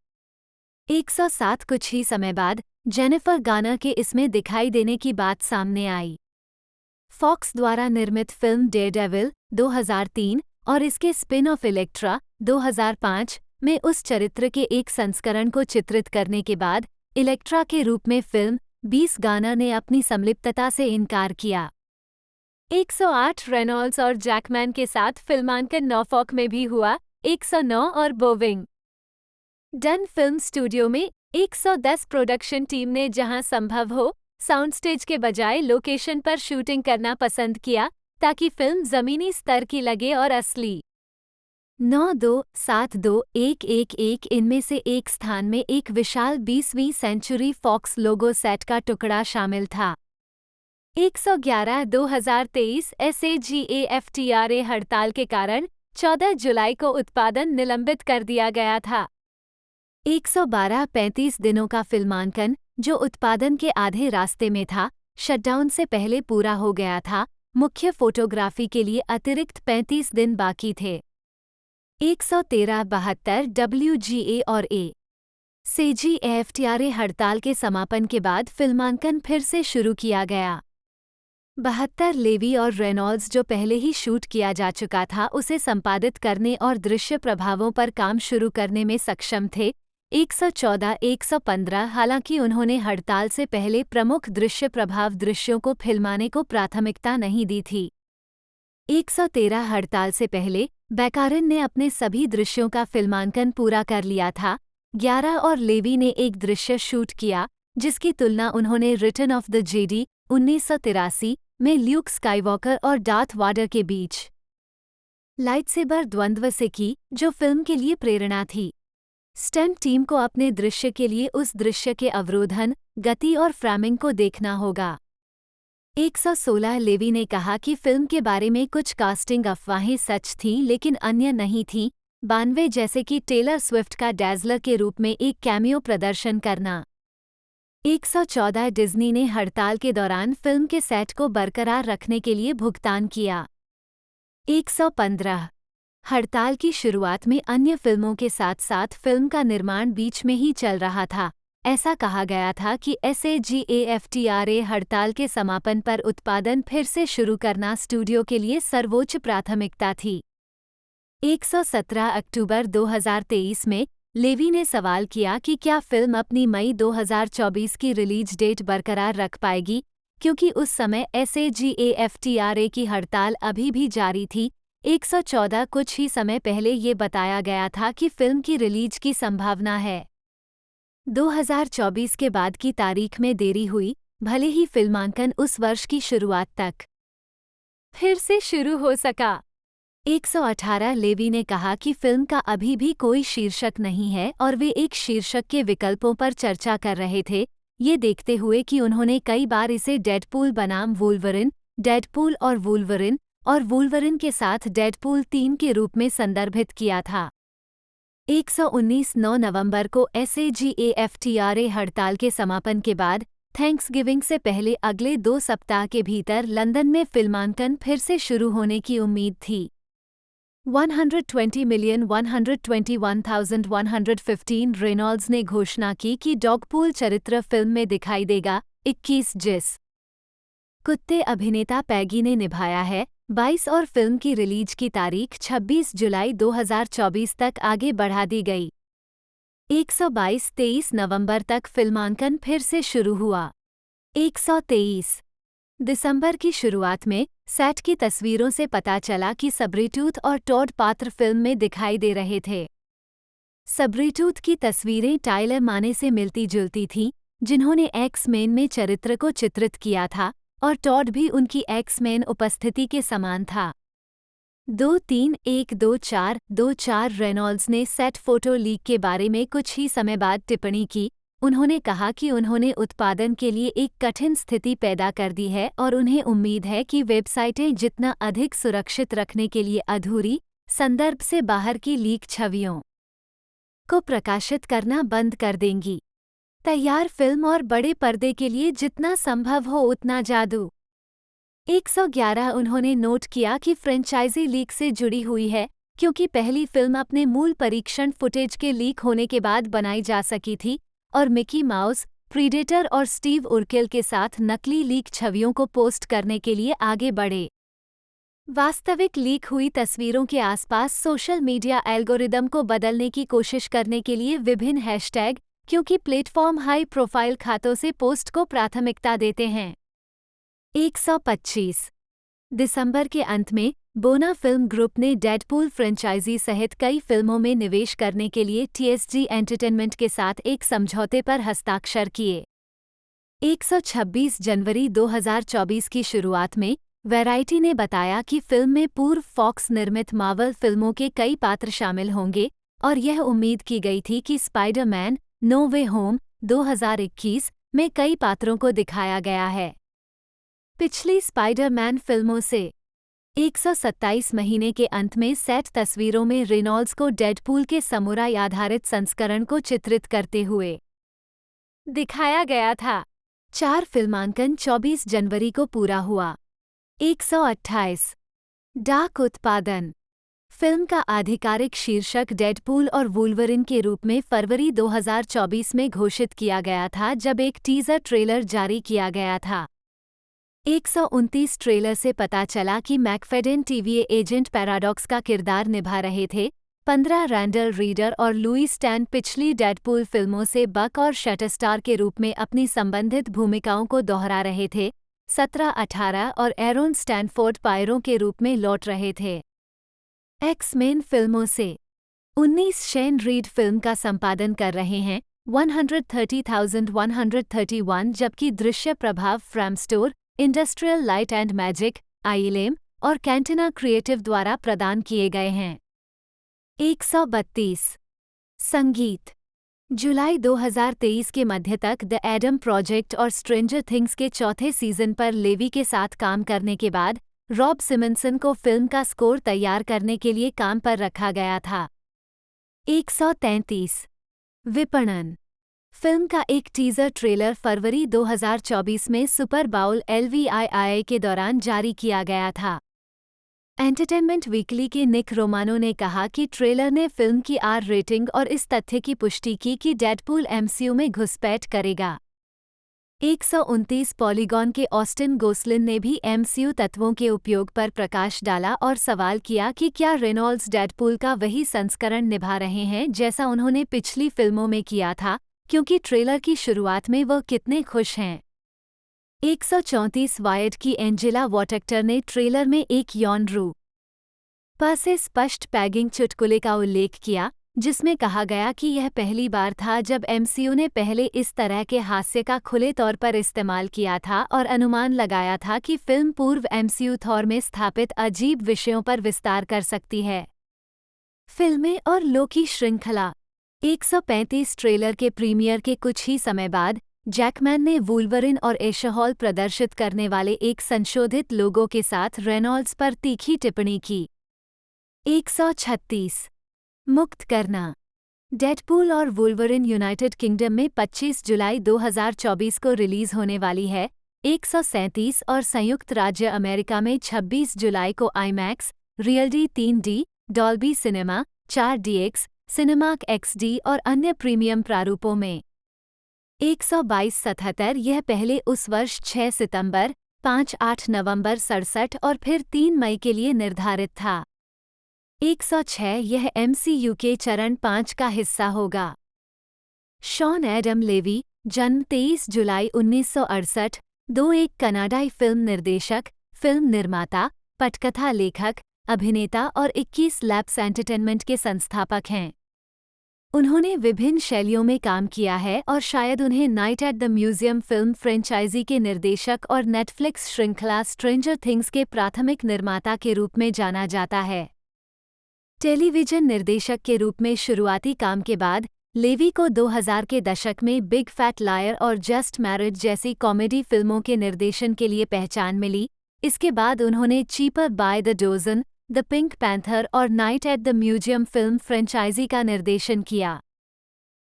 107 कुछ ही समय बाद जेनिफर गार्नर के इसमें दिखाई देने की बात सामने आई। फॉक्स द्वारा निर्मित फिल्म डेयरडेविल 2003 और इसके स्पिन ऑफ इलेक्ट्रा 2005 में उस चरित्र के एक संस्करण को चित्रित करने के बाद इलेक्ट्रा के रूप में फिल्म 20 गार्नर ने अपनी संलिप्तता से इनकार किया। 108 रेनॉल्ड्स और जैकमैन के साथ फिल्मांकन नॉर्फॉक में भी हुआ। 109 और बोविंग डन फिल्म स्टूडियो में 110 प्रोडक्शन टीम ने जहां संभव हो साउंड स्टेज के बजाय लोकेशन पर शूटिंग करना पसंद किया, ताकि फिल्म जमीनी स्तर की लगे और असली। 927211 इनमें से एक स्थान में एक विशाल 20वीं सेंचुरी फॉक्स लोगो सेट का टुकड़ा शामिल था। 111 2023 SAGAFTRA हड़ताल के कारण 14 जुलाई को उत्पादन निलंबित कर दिया गया था। 112 35 दिनों का फिल्मांकन, जो उत्पादन के आधे रास्ते में था, शटडाउन से पहले पूरा हो गया था। मुख्य फोटोग्राफी के लिए अतिरिक्त 35 दिन बाकी थे। 113 72 WGA और SAGAFTRA हड़ताल के समापन के बाद फिल्मांकन फिर से शुरू किया गया। 72 लेवी और रेनॉल्ड्स, जो पहले ही शूट किया जा चुका था, उसे संपादित करने और दृश्य प्रभावों पर काम शुरू करने में सक्षम थे। 114 115 हालांकि उन्होंने हड़ताल से पहले प्रमुख दृश्य प्रभाव दृश्यों को फिल्माने को प्राथमिकता नहीं दी थी। 113 हड़ताल से पहले बैकारिन ने अपने सभी दृश्यों का फिल्मांकन पूरा कर लिया था। 11 और लेवी ने एक दृश्य शूट किया, जिसकी तुलना उन्होंने रिटर्न ऑफ द जेडी 1983 में ल्यूक स्काईवॉकर और डार्थ वाडर के बीच लाइटसेबर द्वंद्व से की, जो फिल्म के लिए प्रेरणा थी। स्टंट टीम को अपने दृश्य के लिए उस दृश्य के अवरोधन, गति और फ्रेमिंग को देखना होगा। 116 लेवी ने कहा कि फिल्म के बारे में कुछ कास्टिंग अफवाहें सच थीं, लेकिन अन्य नहीं थीं। 92 जैसे कि टेलर स्विफ्ट का डैज़लर के रूप में एक कैमियो प्रदर्शन करना। 114 डिज्नी ने हड़ताल के दौरान फिल्म के सेट को बरकरार रखने के लिए भुगतान किया। 115 हड़ताल की शुरुआत में अन्य फिल्मों के साथ साथ फिल्म का निर्माण बीच में ही चल रहा था। ऐसा कहा गया था कि SAGAFTRA हड़ताल के समापन पर उत्पादन फिर से शुरू करना स्टूडियो के लिए सर्वोच्च प्राथमिकता थी। 117 अक्टूबर 2023 में लेवी ने सवाल किया कि क्या फिल्म अपनी मई 2024 की रिलीज डेट बरकरार रख पाएगी, क्योंकि उस समय SAGAFTRA की हड़ताल अभी भी जारी थी। 114 कुछ ही समय पहले ये बताया गया था कि फिल्म की रिलीज की संभावना है। 2024 के बाद की तारीख में देरी हुई, भले ही फिल्मांकन उस वर्ष की शुरुआत तक फिर से शुरू हो सका। 118 लेवी ने कहा कि फिल्म का अभी भी कोई शीर्षक नहीं है और वे एक शीर्षक के विकल्पों पर चर्चा कर रहे थे, ये देखते हुए कि उन्होंने कई बार इसे डेडपूल बनाम वुल्वरिन, डेडपूल और वुल्वरिन के साथ डेडपूल 3 के रूप में संदर्भित किया था। 119 9 नवंबर को SAGAFTRA हड़ताल के समापन के बाद थैंक्सगिविंग से पहले अगले 2 सप्ताह के भीतर लंदन में फिल्मांकन फिर से शुरू होने की उम्मीद थी। 120,121,115 रेनॉल्ड्स ने घोषणा की कि डॉगपूल चरित्र फिल्म में दिखाई देगा। 21 जिस कुत्ते अभिनेता पैगी ने निभाया है, 22 और फिल्म की रिलीज की तारीख 26 जुलाई 2024 तक आगे बढ़ा दी गई। 122 नवंबर तक फिल्मांकन फिर से शुरू हुआ। 123 दिसंबर की शुरुआत में सेट की तस्वीरों से पता चला कि सबरीटूथ और टॉड पात्र फिल्म में दिखाई दे रहे थे। सबरीटूथ की तस्वीरें टाइलर माने से मिलती-जुलती थीं, जिन्होंने एक्स-मेन में चरित्र को चित्रित किया था, और टॉड भी उनकी एक्स-मेन उपस्थिति के समान था। 23/1/24 रेनॉल्ड्स ने सेट फोटो लीक के बारे में कुछ ही समय बाद टिप्पणी की। उन्होंने कहा कि उन्होंने उत्पादन के लिए एक कठिन स्थिति पैदा कर दी है और उन्हें उम्मीद है कि वेबसाइटें जितना अधिक सुरक्षित रखने के लिए अधूरी, संदर्भ से बाहर की लीक छवियों को प्रकाशित करना बंद कर देंगी। तैयार फिल्म और बड़े पर्दे के लिए जितना संभव हो उतना जादू। 111 उन्होंने नोट किया कि फ्रेंचाइजी लीक से जुड़ी हुई है, क्योंकि पहली फिल्म अपने मूल परीक्षण फुटेज के लीक होने के बाद बनाई जा सकी थी, और मिकी माउस, प्रीडेटर और स्टीव उर्केल के साथ नकली लीक छवियों को पोस्ट करने के लिए आगे बढ़े। वास्तविक लीक हुई तस्वीरों के आसपास सोशल मीडिया एल्गोरिदम को बदलने की कोशिश करने के लिए विभिन्न हैशटैग, क्योंकि प्लेटफॉर्म हाई प्रोफाइल खातों से पोस्ट को प्राथमिकता देते हैं। 125 दिसंबर के अंत में बोना फिल्म ग्रुप ने डेडपूल फ्रेंचाइजी सहित कई फिल्मों में निवेश करने के लिए TSG एंटरटेनमेंट के साथ एक समझौते पर हस्ताक्षर किए। 126 जनवरी 2024 की शुरुआत में वैराइटी ने बताया कि फिल्म में पूर्व फॉक्स निर्मित मार्वल फिल्मों के कई पात्र शामिल होंगे, और यह उम्मीद की गई थी कि स्पाइडर-मैन नो वे होम 2021 में कई पात्रों को दिखाया गया है। पिछली स्पाइडर-मैन फिल्मों से 127 महीने के अंत में सेट तस्वीरों में रेनॉल्ड्स को डेडपूल के समुराई आधारित संस्करण को चित्रित करते हुए दिखाया गया था। 4 फिल्मांकन 24 जनवरी को पूरा हुआ। 128 डाक उत्पादन। फिल्म का आधिकारिक शीर्षक डेडपूल और वुल्वरिन के रूप में फरवरी 2024 में घोषित किया गया था, जब एक टीजर ट्रेलर जारी किया गया था। 129 ट्रेलर से पता चला कि मैकफेडेन TVA एजेंट पैराडॉक्स का किरदार निभा रहे थे। 15 रैंडल रीडर और लुई स्टैन पिछली डेडपूल फिल्मों से बक और शटरस्टार के रूप में अपनी संबंधित भूमिकाओं को दोहरा रहे थे। 17-18 और एरोन स्टैनफोर्ड पायरों के रूप में लौट रहे थे। एक्स-मेन फिल्मों से 19 शेन रीड फिल्म का संपादन कर रहे हैं, 130,131, जबकि दृश्य प्रभाव फ्रामस्टोर, इंडस्ट्रियल लाइट एंड मैजिक, आईलेम और कैंटिना क्रिएटिव द्वारा प्रदान किए गए हैं। 132 संगीत। जुलाई 2023 के मध्य तक द एडम प्रोजेक्ट और स्ट्रेंजर थिंग्स के चौथे सीजन पर लेवी के साथ काम करने के बाद रॉब सिमनसन को फिल्म का स्कोर तैयार करने के लिए काम पर रखा गया था। 133 विपणन। फिल्म का एक टीजर ट्रेलर फरवरी 2024 में सुपर बाउल LVII के दौरान जारी किया गया था। एंटरटेनमेंट वीकली के निक रोमानो ने कहा कि ट्रेलर ने फिल्म की आर रेटिंग और इस तथ्य की पुष्टि की कि डेडपूल एमसीयू में घुसपैठ करेगा। 129 पॉलीगॉन के ऑस्टिन गोसलिन ने भी एमसीयू तत्वों के उपयोग पर प्रकाश डाला और सवाल किया कि क्या रेनॉल्ड्स डेडपूल का वही संस्करण निभा रहे हैं जैसा उन्होंने पिछली फिल्मों में किया था, क्योंकि ट्रेलर की शुरुआत में वह कितने खुश हैं। 134 वायर्ड की एंजेला वॉटेक्टर ने ट्रेलर में एक यौन रूप से स्पष्ट पैगिंग चुटकुले का उल्लेख किया, जिसमें कहा गया कि यह पहली बार था जब एमसीयू ने पहले इस तरह के हास्य का खुले तौर पर इस्तेमाल किया था और अनुमान लगाया था कि फिल्म पूर्व एमसीयू थॉर में स्थापित अजीब विषयों पर विस्तार कर सकती है। फिल्में और लोकी श्रृंखला 135 ट्रेलर के प्रीमियर के कुछ ही समय बाद जैकमैन ने वुल्वरिन और एशहॉल प्रदर्शित करने वाले एक संशोधित लोगो के साथ रेनॉल्ड्स पर तीखी टिप्पणी की। 136 मुक्त करना। डेडपूल और वुल्वरिन यूनाइटेड किंगडम में 25 जुलाई 2024 को रिलीज होने वाली है। 137 और संयुक्त राज्य अमेरिका में 26 जुलाई को IMAX, RealD 3D, Dolby Cinema, 4DX, Cinemark XD और अन्य प्रीमियम प्रारूपों में। 122-77 यह पहले उस वर्ष 6 सितंबर, 5-8 नवंबर 67 और फिर 3 मई के लिए निर्धारित था। 106 यह MCU के चरण 5 का हिस्सा होगा। शॉन एडम लेवी, जन्म 23 जुलाई 1968, एक कनाडाई फिल्म निर्देशक, फिल्म निर्माता, पटकथा लेखक, अभिनेता और 21 लैप्स एंटरटेनमेंट के संस्थापक हैं। उन्होंने विभिन्न शैलियों में काम किया है और शायद उन्हें Night at the Museum film franchise के निर्देशक और नेटफ्लिक्स श्रृंखला स्ट्रेंजर थिंग्स के प्राथमिक निर्माता के रूप में जाना जाता है। टेलीविजन निर्देशक के रूप में शुरुआती काम के बाद लेवी को 2000 के दशक में बिग फैट लायर और जस्ट मैरिड जैसी कॉमेडी फिल्मों के निर्देशन के लिए पहचान मिली। इसके बाद उन्होंने Cheaper by the Dozen, the Pink Panther और Night at the Museum film franchise का निर्देशन किया।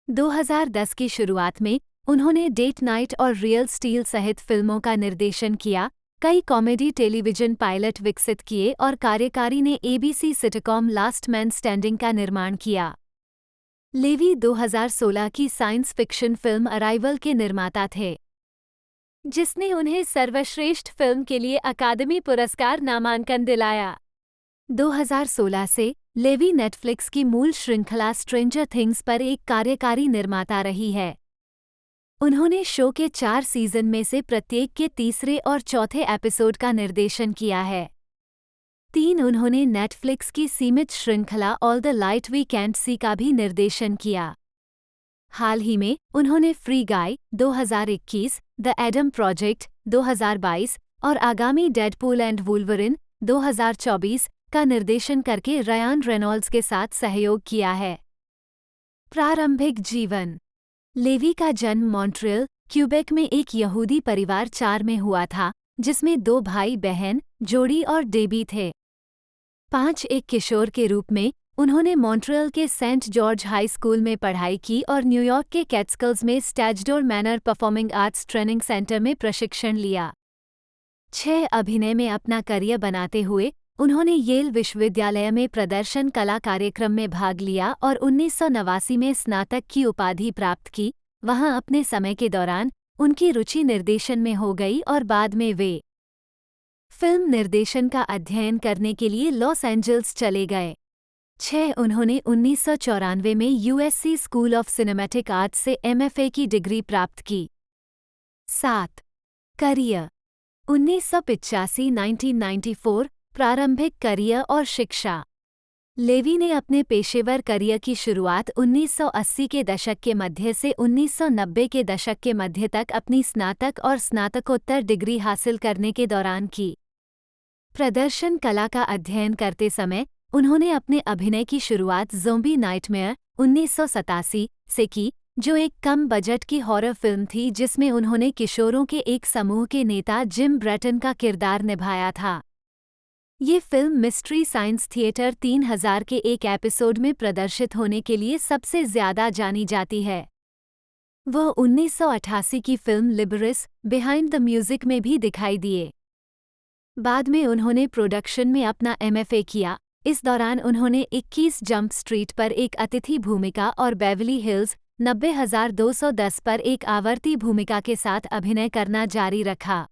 2010 की शुरुआत में उन्होंने डेट नाइट और रियल स्टील सहित फिल्मों का निर्देशन किया, कई कॉमेडी टेलीविजन पायलट विकसित किए और कार्यकारी ने ABC sitcom Last Man standing का निर्माण किया। लेवी 2016 की साइंस फिक्शन फिल्म अराइवल के निर्माता थे, जिसने उन्हें सर्वश्रेष्ठ फिल्म के लिए अकादमी पुरस्कार नामांकन दिलाया। 2016 से लेवी नेटफ्लिक्स की मूल श्रृंखला स्ट्रेंजर थिंग्स पर एक कार्यकारी निर्माता रही है। उन्होंने शो के 4 सीजन में से प्रत्येक के तीसरे और चौथे एपिसोड का निर्देशन किया है। 3 उन्होंने नेटफ्लिक्स की सीमित श्रृंखला All the Light We Can't See का भी निर्देशन किया। हाल ही में उन्होंने Free Guy 2021, The Adam Project 2022 और आगामी डेडपूल एंड वुल्वरिन 2024 का निर्देशन करके रयान रेनॉल्ड्स के साथ सहयोग किया है। प्रारंभिक जीवन। लेवी का जन्म मॉन्ट्रियल, क्यूबेक में एक यहूदी परिवार 4 में हुआ था, जिसमें 2 भाई बहन, जोडी और डेबी थे। 5 एक किशोर के रूप में उन्होंने मॉन्ट्रियल के सेंट जॉर्ज हाई स्कूल में पढ़ाई की और न्यूयॉर्क के कैट्सकल्स में Stagedoor Manor Performing Arts Training Center में प्रशिक्षण लिया। 6 अभिनय में अपना करियर बनाते हुए उन्होंने येल विश्वविद्यालय में प्रदर्शन कला कार्यक्रम में भाग लिया और 1989 में स्नातक की उपाधि प्राप्त की। वहां अपने समय के दौरान उनकी रुचि निर्देशन में हो गई और बाद में वे फिल्म निर्देशन का अध्ययन करने के लिए लॉस एंजल्स चले गए। 6 उन्होंने 1994 में USC school of cinematic arts से MFA की डिग्री प्राप्त की। 7 करियर 1985-1994 प्रारंभिक करियर और शिक्षा। लेवी ने अपने पेशेवर करियर की शुरुआत 1980 के दशक के मध्य से 1990 के दशक के मध्य तक अपनी स्नातक और स्नातकोत्तर डिग्री हासिल करने के दौरान की। प्रदर्शन कला का अध्ययन करते समय उन्होंने अपने अभिनय की शुरुआत ज़ोंबी नाइटमेयर 1987 से की, जो एक कम बजट की हॉरर फिल्म थी जिसमें उन्होंने किशोरों के एक समूह के नेता जिम ब्रेटन का किरदार निभाया था। ये फिल्म मिस्ट्री साइंस थिएटर 3000 के एक एपिसोड में प्रदर्शित होने के लिए सबसे ज़्यादा जानी जाती है। वह 1988 की फिल्म लिबरिस बिहाइंड द म्यूजिक में भी दिखाई दिए। बाद में उन्होंने प्रोडक्शन में अपना MFA किया। इस दौरान उन्होंने 21 जंप स्ट्रीट पर एक अतिथि भूमिका और बेवली हिल्स 90,210 पर एक आवर्ती भूमिका के साथ अभिनय करना जारी रखा।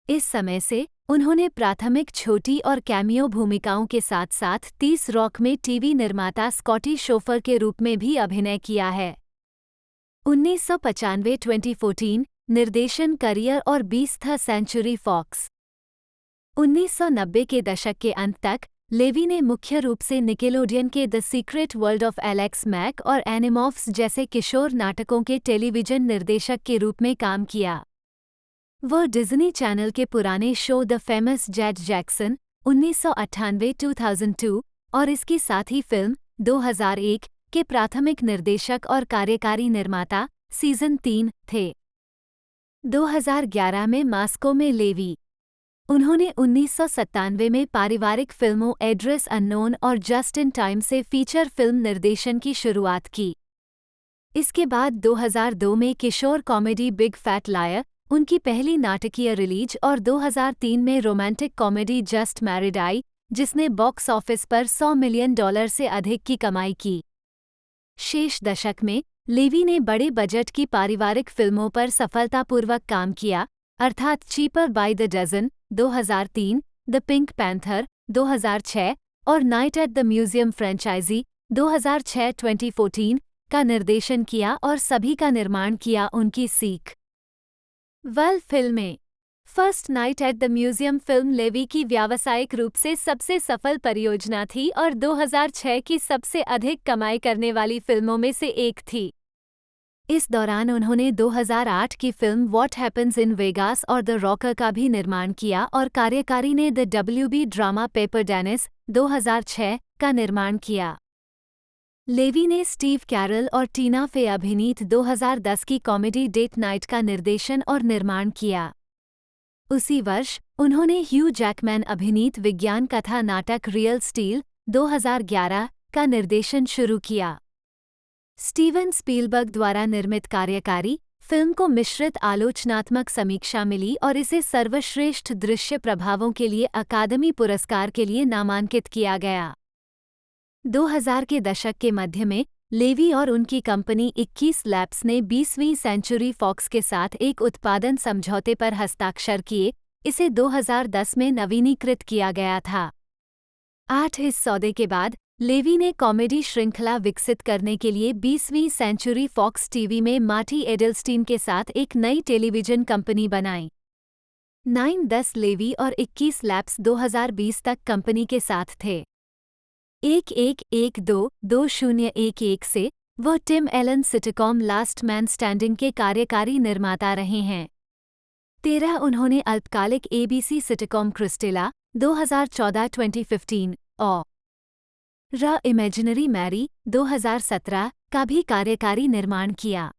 इस समय से उन्होंने प्राथमिक छोटी और कैमियो भूमिकाओं के साथ साथ 30 रॉक में टीवी निर्माता स्कॉटी शोफर के रूप में भी अभिनय किया है। 1995-2014 निर्देशन करियर और 20th सेंचुरी फॉक्स। 1990 के दशक के अंत तक लेवी ने मुख्य रूप से निकेलोडियन के The Secret World of Alex Mack और एनिमॉफ्स जैसे किशोर नाटकों के टेलीविजन निर्देशक के रूप में काम किया। वह डिज्नी चैनल के पुराने show the famous jazz Jackson 1998-2002 और इसकी साथ ही फिल्म 2001 के प्राथमिक निर्देशक और कार्यकारी निर्माता सीजन 3 थे। 2011 में मास्को में लेवी। उन्होंने 1997 में पारिवारिक फिल्मों एड्रेस अननोन और जस्ट इन टाइम से फीचर फिल्म निर्देशन की शुरुआत की। इसके बाद 2002 में किशोर कॉमेडी बिग फैट लायर उनकी पहली नाटकीय रिलीज और 2003 में romantic comedy just married I, जिसने बॉक्स ऑफिस पर $100 मिलियन से अधिक की कमाई की। शेष दशक में लेवी ने बड़े बजट की पारिवारिक फिल्मों पर सफलतापूर्वक काम किया, अर्थात Cheaper by the Dozen 2003, The Pink Panther 2006 और Night at the Museum franchise 2006-2014 का निर्देशन किया और सभी का निर्माण किया उनकी सीख। फिल्में। First Night at the Museum film Levy की व्यावसायिक रूप से सबसे सफल परियोजना थी और 2006 की सबसे अधिक कमाई करने वाली फिल्मों में से एक थी। इस दौरान उन्होंने 2008 की film What Happens in Vegas और द रॉकर का भी निर्माण किया और कार्यकारी ने the WB drama Pepper Dennis 2006 का निर्माण किया। लेवी ने स्टीव कैरल और टीना फे अभिनीत 2010 की कॉमेडी डेट नाइट का निर्देशन और निर्माण किया। उसी वर्ष उन्होंने ह्यू जैकमैन अभिनीत विज्ञान कथा नाटक रियल स्टील 2011 का निर्देशन शुरू किया। स्टीवन स्पीलबर्ग द्वारा निर्मित कार्यकारी फिल्म को मिश्रित आलोचनात्मक समीक्षा मिली और इसे सर्वश्रेष्ठ दृश्य प्रभावों के लिए अकादमी पुरस्कार के लिए नामांकित किया गया। 2000 के दशक के मध्य में लेवी और उनकी कंपनी 21 लैब्स ने 20वीं सेंचुरी फॉक्स के साथ एक उत्पादन समझौते पर हस्ताक्षर किए। इसे 2010 में नवीनीकृत किया गया था। 8 इस सौदे के बाद लेवी ने कॉमेडी श्रृंखला विकसित करने के लिए 20वीं सेंचुरी फॉक्स टीवी में मार्टी एडल्स्टीन के साथ एक नई टेलीविजन कंपनी बनाई। 9-10 लेवी और 21 लैब्स 2020 तक कंपनी के साथ थे। 1112-2011 से वह Tim Allen sitcom Last Man Standing के कार्यकारी निर्माता रहे हैं। 13 उन्होंने अल्पकालिक ABC सिटकॉम क्रिस्टेला 2014-2015 और द इमेजिनरी मैरी 2017 का भी कार्यकारी निर्माण किया।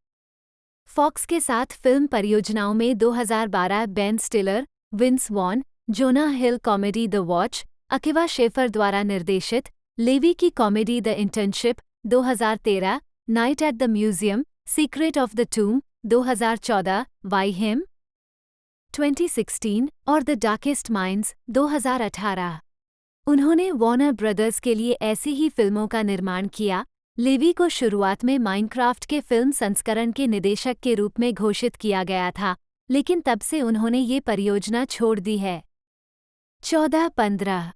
फॉक्स के साथ फिल्म परियोजनाओं में 2012 Ben Stiller, Vince Vaughn, Jonah Hill comedy The Watch, Akiva Schaffer द्वारा निर्देशित लेवी की comedy The Internship 2013, Night at the Museum, Secret of the Tomb 2014, Why Him 2016 और द डार्केस्ट माइंड्स 2018। उन्होंने वॉर्नर ब्रदर्स के लिए ऐसी ही फिल्मों का निर्माण किया। लेवी को शुरुआत में माइनक्राफ्ट के फिल्म संस्करण के निदेशक के रूप में घोषित किया गया था, लेकिन तब से उन्होंने ये परियोजना छोड़ दी है। 14-15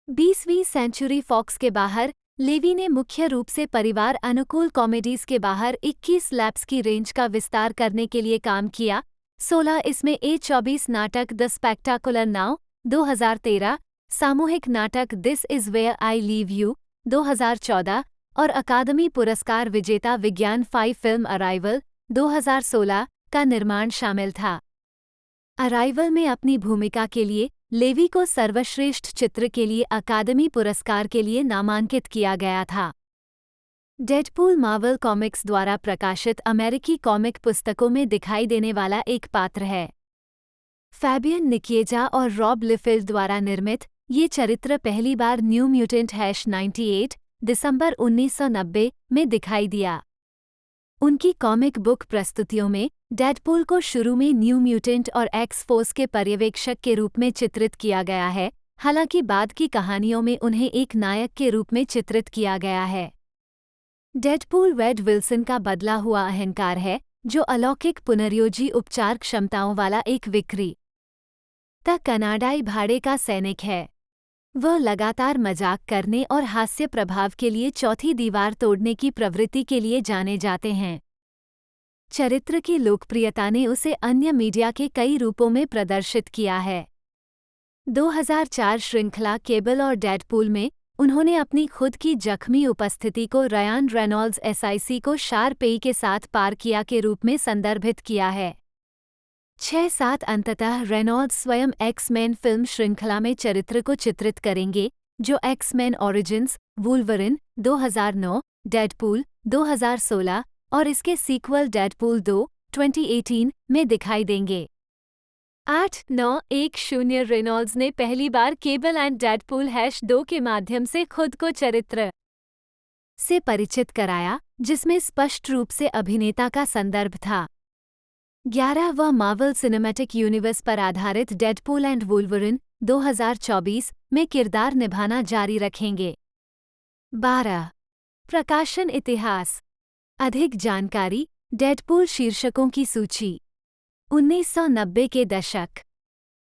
20वीं सेंचुरी फॉक्स के बाहर लेवी ने मुख्य रूप से परिवार अनुकूल कॉमेडीज के बाहर 21 लैब्स की रेंज का विस्तार करने के लिए काम किया। 16 इसमें A24 नाटक द स्पेक्टाकुलर नाउ 2013, सामूहिक नाटक This Is Where I Leave You 2014 और अकादमी पुरस्कार विजेता विज्ञान 5 फिल्म अराइवल 2016 का निर्माण शामिल था। अराइवल में अपनी भूमिका के लिए लेवी को सर्वश्रेष्ठ चित्र के लिए अकादमी पुरस्कार के लिए नामांकित किया गया था। डेडपूल मार्वल कॉमिक्स द्वारा प्रकाशित अमेरिकी कॉमिक पुस्तकों में दिखाई देने वाला एक पात्र है। फैबियन निकिएजा और रॉब लिफिल्ड द्वारा निर्मित ये चरित्र पहली बार न्यू म्यूटेंट #98 दिसंबर 1990 में दिखाई दिया। उनकी कॉमिक बुक प्रस्तुतियों में डेडपूल को शुरू में न्यू म्यूटेंट और एक्स फोर्स के पर्यवेक्षक के रूप में चित्रित किया गया है, हालांकि बाद की कहानियों में उन्हें एक नायक के रूप में चित्रित किया गया है। डेडपूल वेड विल्सन का बदला हुआ अहंकार है, जो अलौकिक पुनर्योजी उपचार क्षमताओं वाला एक विक्री कनाडाई भाड़े का सैनिक है। वह लगातार मजाक करने और हास्य प्रभाव के लिए चौथी दीवार तोड़ने की प्रवृत्ति के लिए जाने जाते हैं। चरित्र की लोकप्रियता ने उसे अन्य मीडिया के कई रूपों में प्रदर्शित किया है। 2004 श्रृंखला केबल और डेडपूल में उन्होंने अपनी खुद की जख्मी उपस्थिति को रयान रेनॉल्ड्स एसआईसी को शारपेई के साथ पार किया के रूप में संदर्भित किया है। 6-7 अंततः रेनॉल्ड्स स्वयं एक्स-मैन फिल्म श्रृंखला में चरित्र को चित्रित करेंगे, जो एक्स-मैन ओरिजिन्स, वुल्वरिन 2009, डेडपूल 2016 और इसके सीक्वल डेडपूल 2 2018 में दिखाई देंगे। 8-9-1-0 रेनॉल्ड्स ने पहली बार केबल एंड डेडपूल #2 के माध्यम से खुद को चरित्र से परिचित कराया, जिसमें स्पष्ट रूप से अभिनेता का संदर्भ था। 11 वह मार्वल सिनेमैटिक यूनिवर्स पर आधारित डेडपूल एंड वुल्वरिन 2024 में किरदार निभाना जारी रखेंगे। 12 प्रकाशन इतिहास। अधिक जानकारी, डेडपूल शीर्षकों की सूची। 1990 के दशक।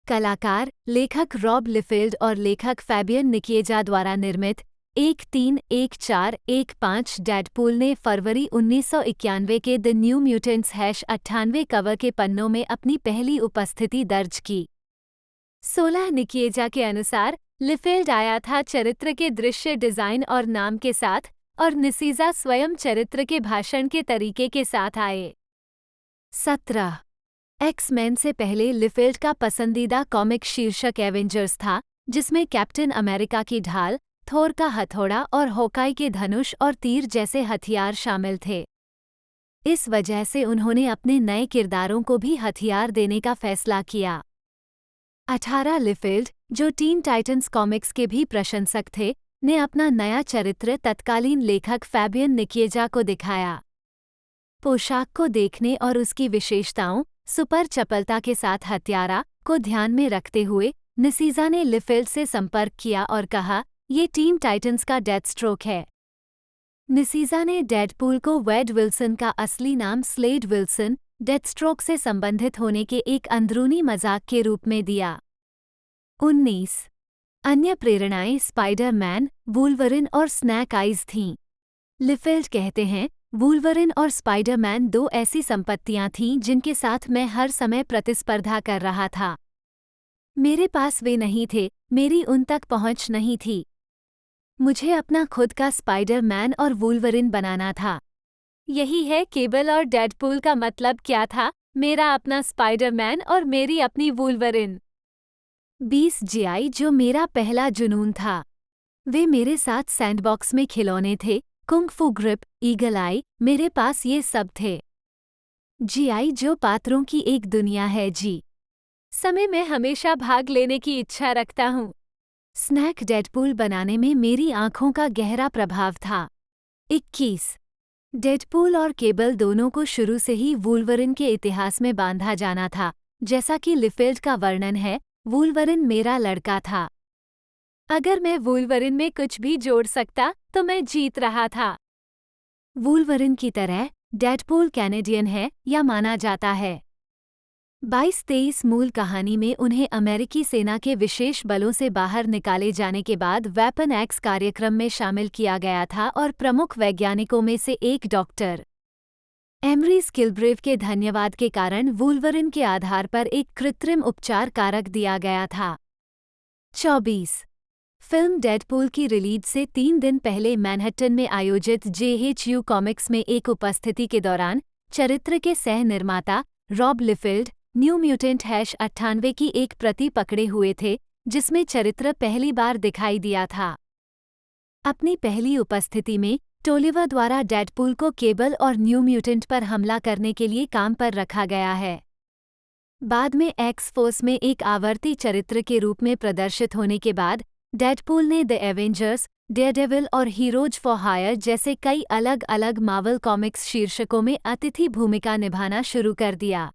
कलाकार, लेखक रॉब लिफील्ड और लेखक फैबियन निकिएजा द्वारा निर्मित 13-14-15 डेडपूल ने फरवरी 1991 के द न्यू म्यूटेंट्स #98 कवर के पन्नों में अपनी पहली उपस्थिति दर्ज की। 16 निकिएजा के अनुसार लिफील्ड आया था चरित्र के दृश्य डिजाइन और नाम के साथ, और निकिएजा स्वयं चरित्र के भाषण के तरीके के साथ आए। 17 एक्स-मैन से पहले लिफील्ड का पसंदीदा कॉमिक शीर्षक एवेंजर्स था, जिसमें कैप्टन अमेरिका की ढाल, थोर का हथौड़ा और होकाई के धनुष और तीर जैसे हथियार शामिल थे। इस वजह से उन्होंने अपने नए किरदारों को भी हथियार देने का फैसला किया। 18 लिफील्ड, जो टीन टाइटंस कॉमिक्स के भी प्रशंसक थे, ने अपना नया चरित्र तत्कालीन लेखक फैबियन निकिएजा को दिखाया। पोशाक को देखने और उसकी विशेषताओं, सुपर चपलता के साथ हत्यारा को ध्यान में रखते हुए निकिएजा ने लिफील्ड से संपर्क किया और कहा, ये टीन टाइटंस का डेथस्ट्रोक है। निकिएजा ने डेडपूल को वेड विल्सन का असली नाम स्लेड विल्सन, डेथस्ट्रोक से संबंधित होने के एक अंदरूनी मजाक के रूप में दिया। 19 अन्य प्रेरणाएं स्पाइडर-मैन, वुल्वरिन और स्नैक आइज थीं। लिफील्ड कहते हैं, वुल्वरिन और स्पाइडर-मैन 2 ऐसी संपत्तियां थीं जिनके साथ मैं हर समय प्रतिस्पर्धा कर रहा था। मेरे पास वे नहीं थे, मेरी उन तक पहुंच नहीं थी। मुझे अपना खुद का स्पाइडर-मैन और वुल्वरिन बनाना था। यही है केबल और डेडपूल का मतलब क्या था, मेरा अपना स्पाइडर-मैन और मेरी अपनी वुल्वरिन। 20 जीआई जो मेरा पहला जुनून था। वे मेरे साथ सैंडबॉक्स में खिलौने थे, कुंग फू ग्रिप, ईगल आई, मेरे पास ये सब थे। जीआई जो पात्रों की एक दुनिया है। समय में हमेशा भाग लेने की इच्छा रखता हूँ। स्नैक डेडपूल बनाने में मेरी आंखों का गहरा प्रभाव था। 21 डेडपूल और केबल दोनों को शुरू से ही वुल्वरिन के इतिहास में बांधा जाना था। जैसा कि लिफील्ड का वर्णन है, वुल्वरिन मेरा लड़का था। अगर मैं वुल्वरिन में कुछ भी जोड़ सकता तो मैं जीत रहा था। वुल्वरिन की तरह डेडपूल कैनेडियन है या माना जाता है। 22-23 मूल कहानी में उन्हें अमेरिकी सेना के विशेष बलों से बाहर निकाले जाने के बाद वेपन एक्स कार्यक्रम में शामिल किया गया था और प्रमुख वैज्ञानिकों में से एक डॉक्टर एमरी स्किलब्रेव के धन्यवाद के कारण वुल्वरिन के आधार पर एक कृत्रिम उपचार कारक दिया गया था। 24 फिल्म डेडपूल की रिलीज से 3 दिन पहले मैनहट्टन में आयोजित JHU कॉमिक्स में एक उपस्थिति के दौरान चरित्र के सह निर्माता रॉब लिफील्ड न्यू म्यूटेंट #98 की एक प्रति पकड़े हुए थे, जिसमें चरित्र पहली बार दिखाई दिया था। अपनी पहली उपस्थिति में टोलिवा द्वारा डेडपूल को केबल और न्यू म्यूटेंट पर हमला करने के लिए काम पर रखा गया है। बाद में एक्स फोर्स में एक आवर्ती चरित्र के रूप में प्रदर्शित होने के बाद डेडपूल ने द एवेंजर्स डेयरडेविल और हीरोज फॉर हायर जैसे कई अलग अलग मार्वल कॉमिक्स शीर्षकों में अतिथि भूमिका निभाना शुरू कर दिया।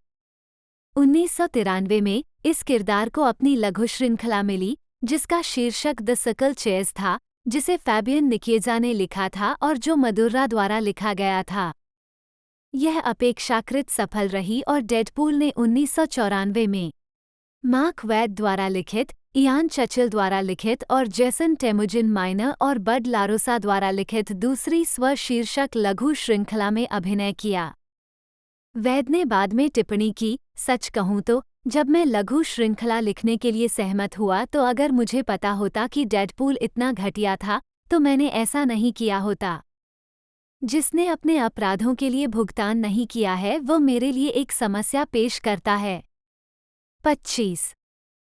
1993 में इस किरदार को अपनी लघु श्रृंखला मिली जिसका शीर्षक द सकल चेयर्स था, जिसे फैबियन निकिएजा ने लिखा था और जो मदुर्रा द्वारा लिखा गया था। यह अपेक्षाकृत सफल रही और डेडपूल ने 1994 में मार्क वैड द्वारा लिखित, इयान चचिल द्वारा लिखित और जेसन टेमुजिन माइनर और बड लारोसा द्वारा लिखित दूसरी स्व-शीर्षक लघु श्रृंखला में अभिनय किया। वैद ने बाद में टिप्पणी की, सच कहूँ तो जब मैं लघु श्रृंखला लिखने के लिए सहमत हुआ तो अगर मुझे पता होता कि डेडपूल इतना घटिया था तो मैंने ऐसा नहीं किया होता। जिसने अपने अपराधों के लिए भुगतान नहीं किया है वो मेरे लिए एक समस्या पेश करता है। 25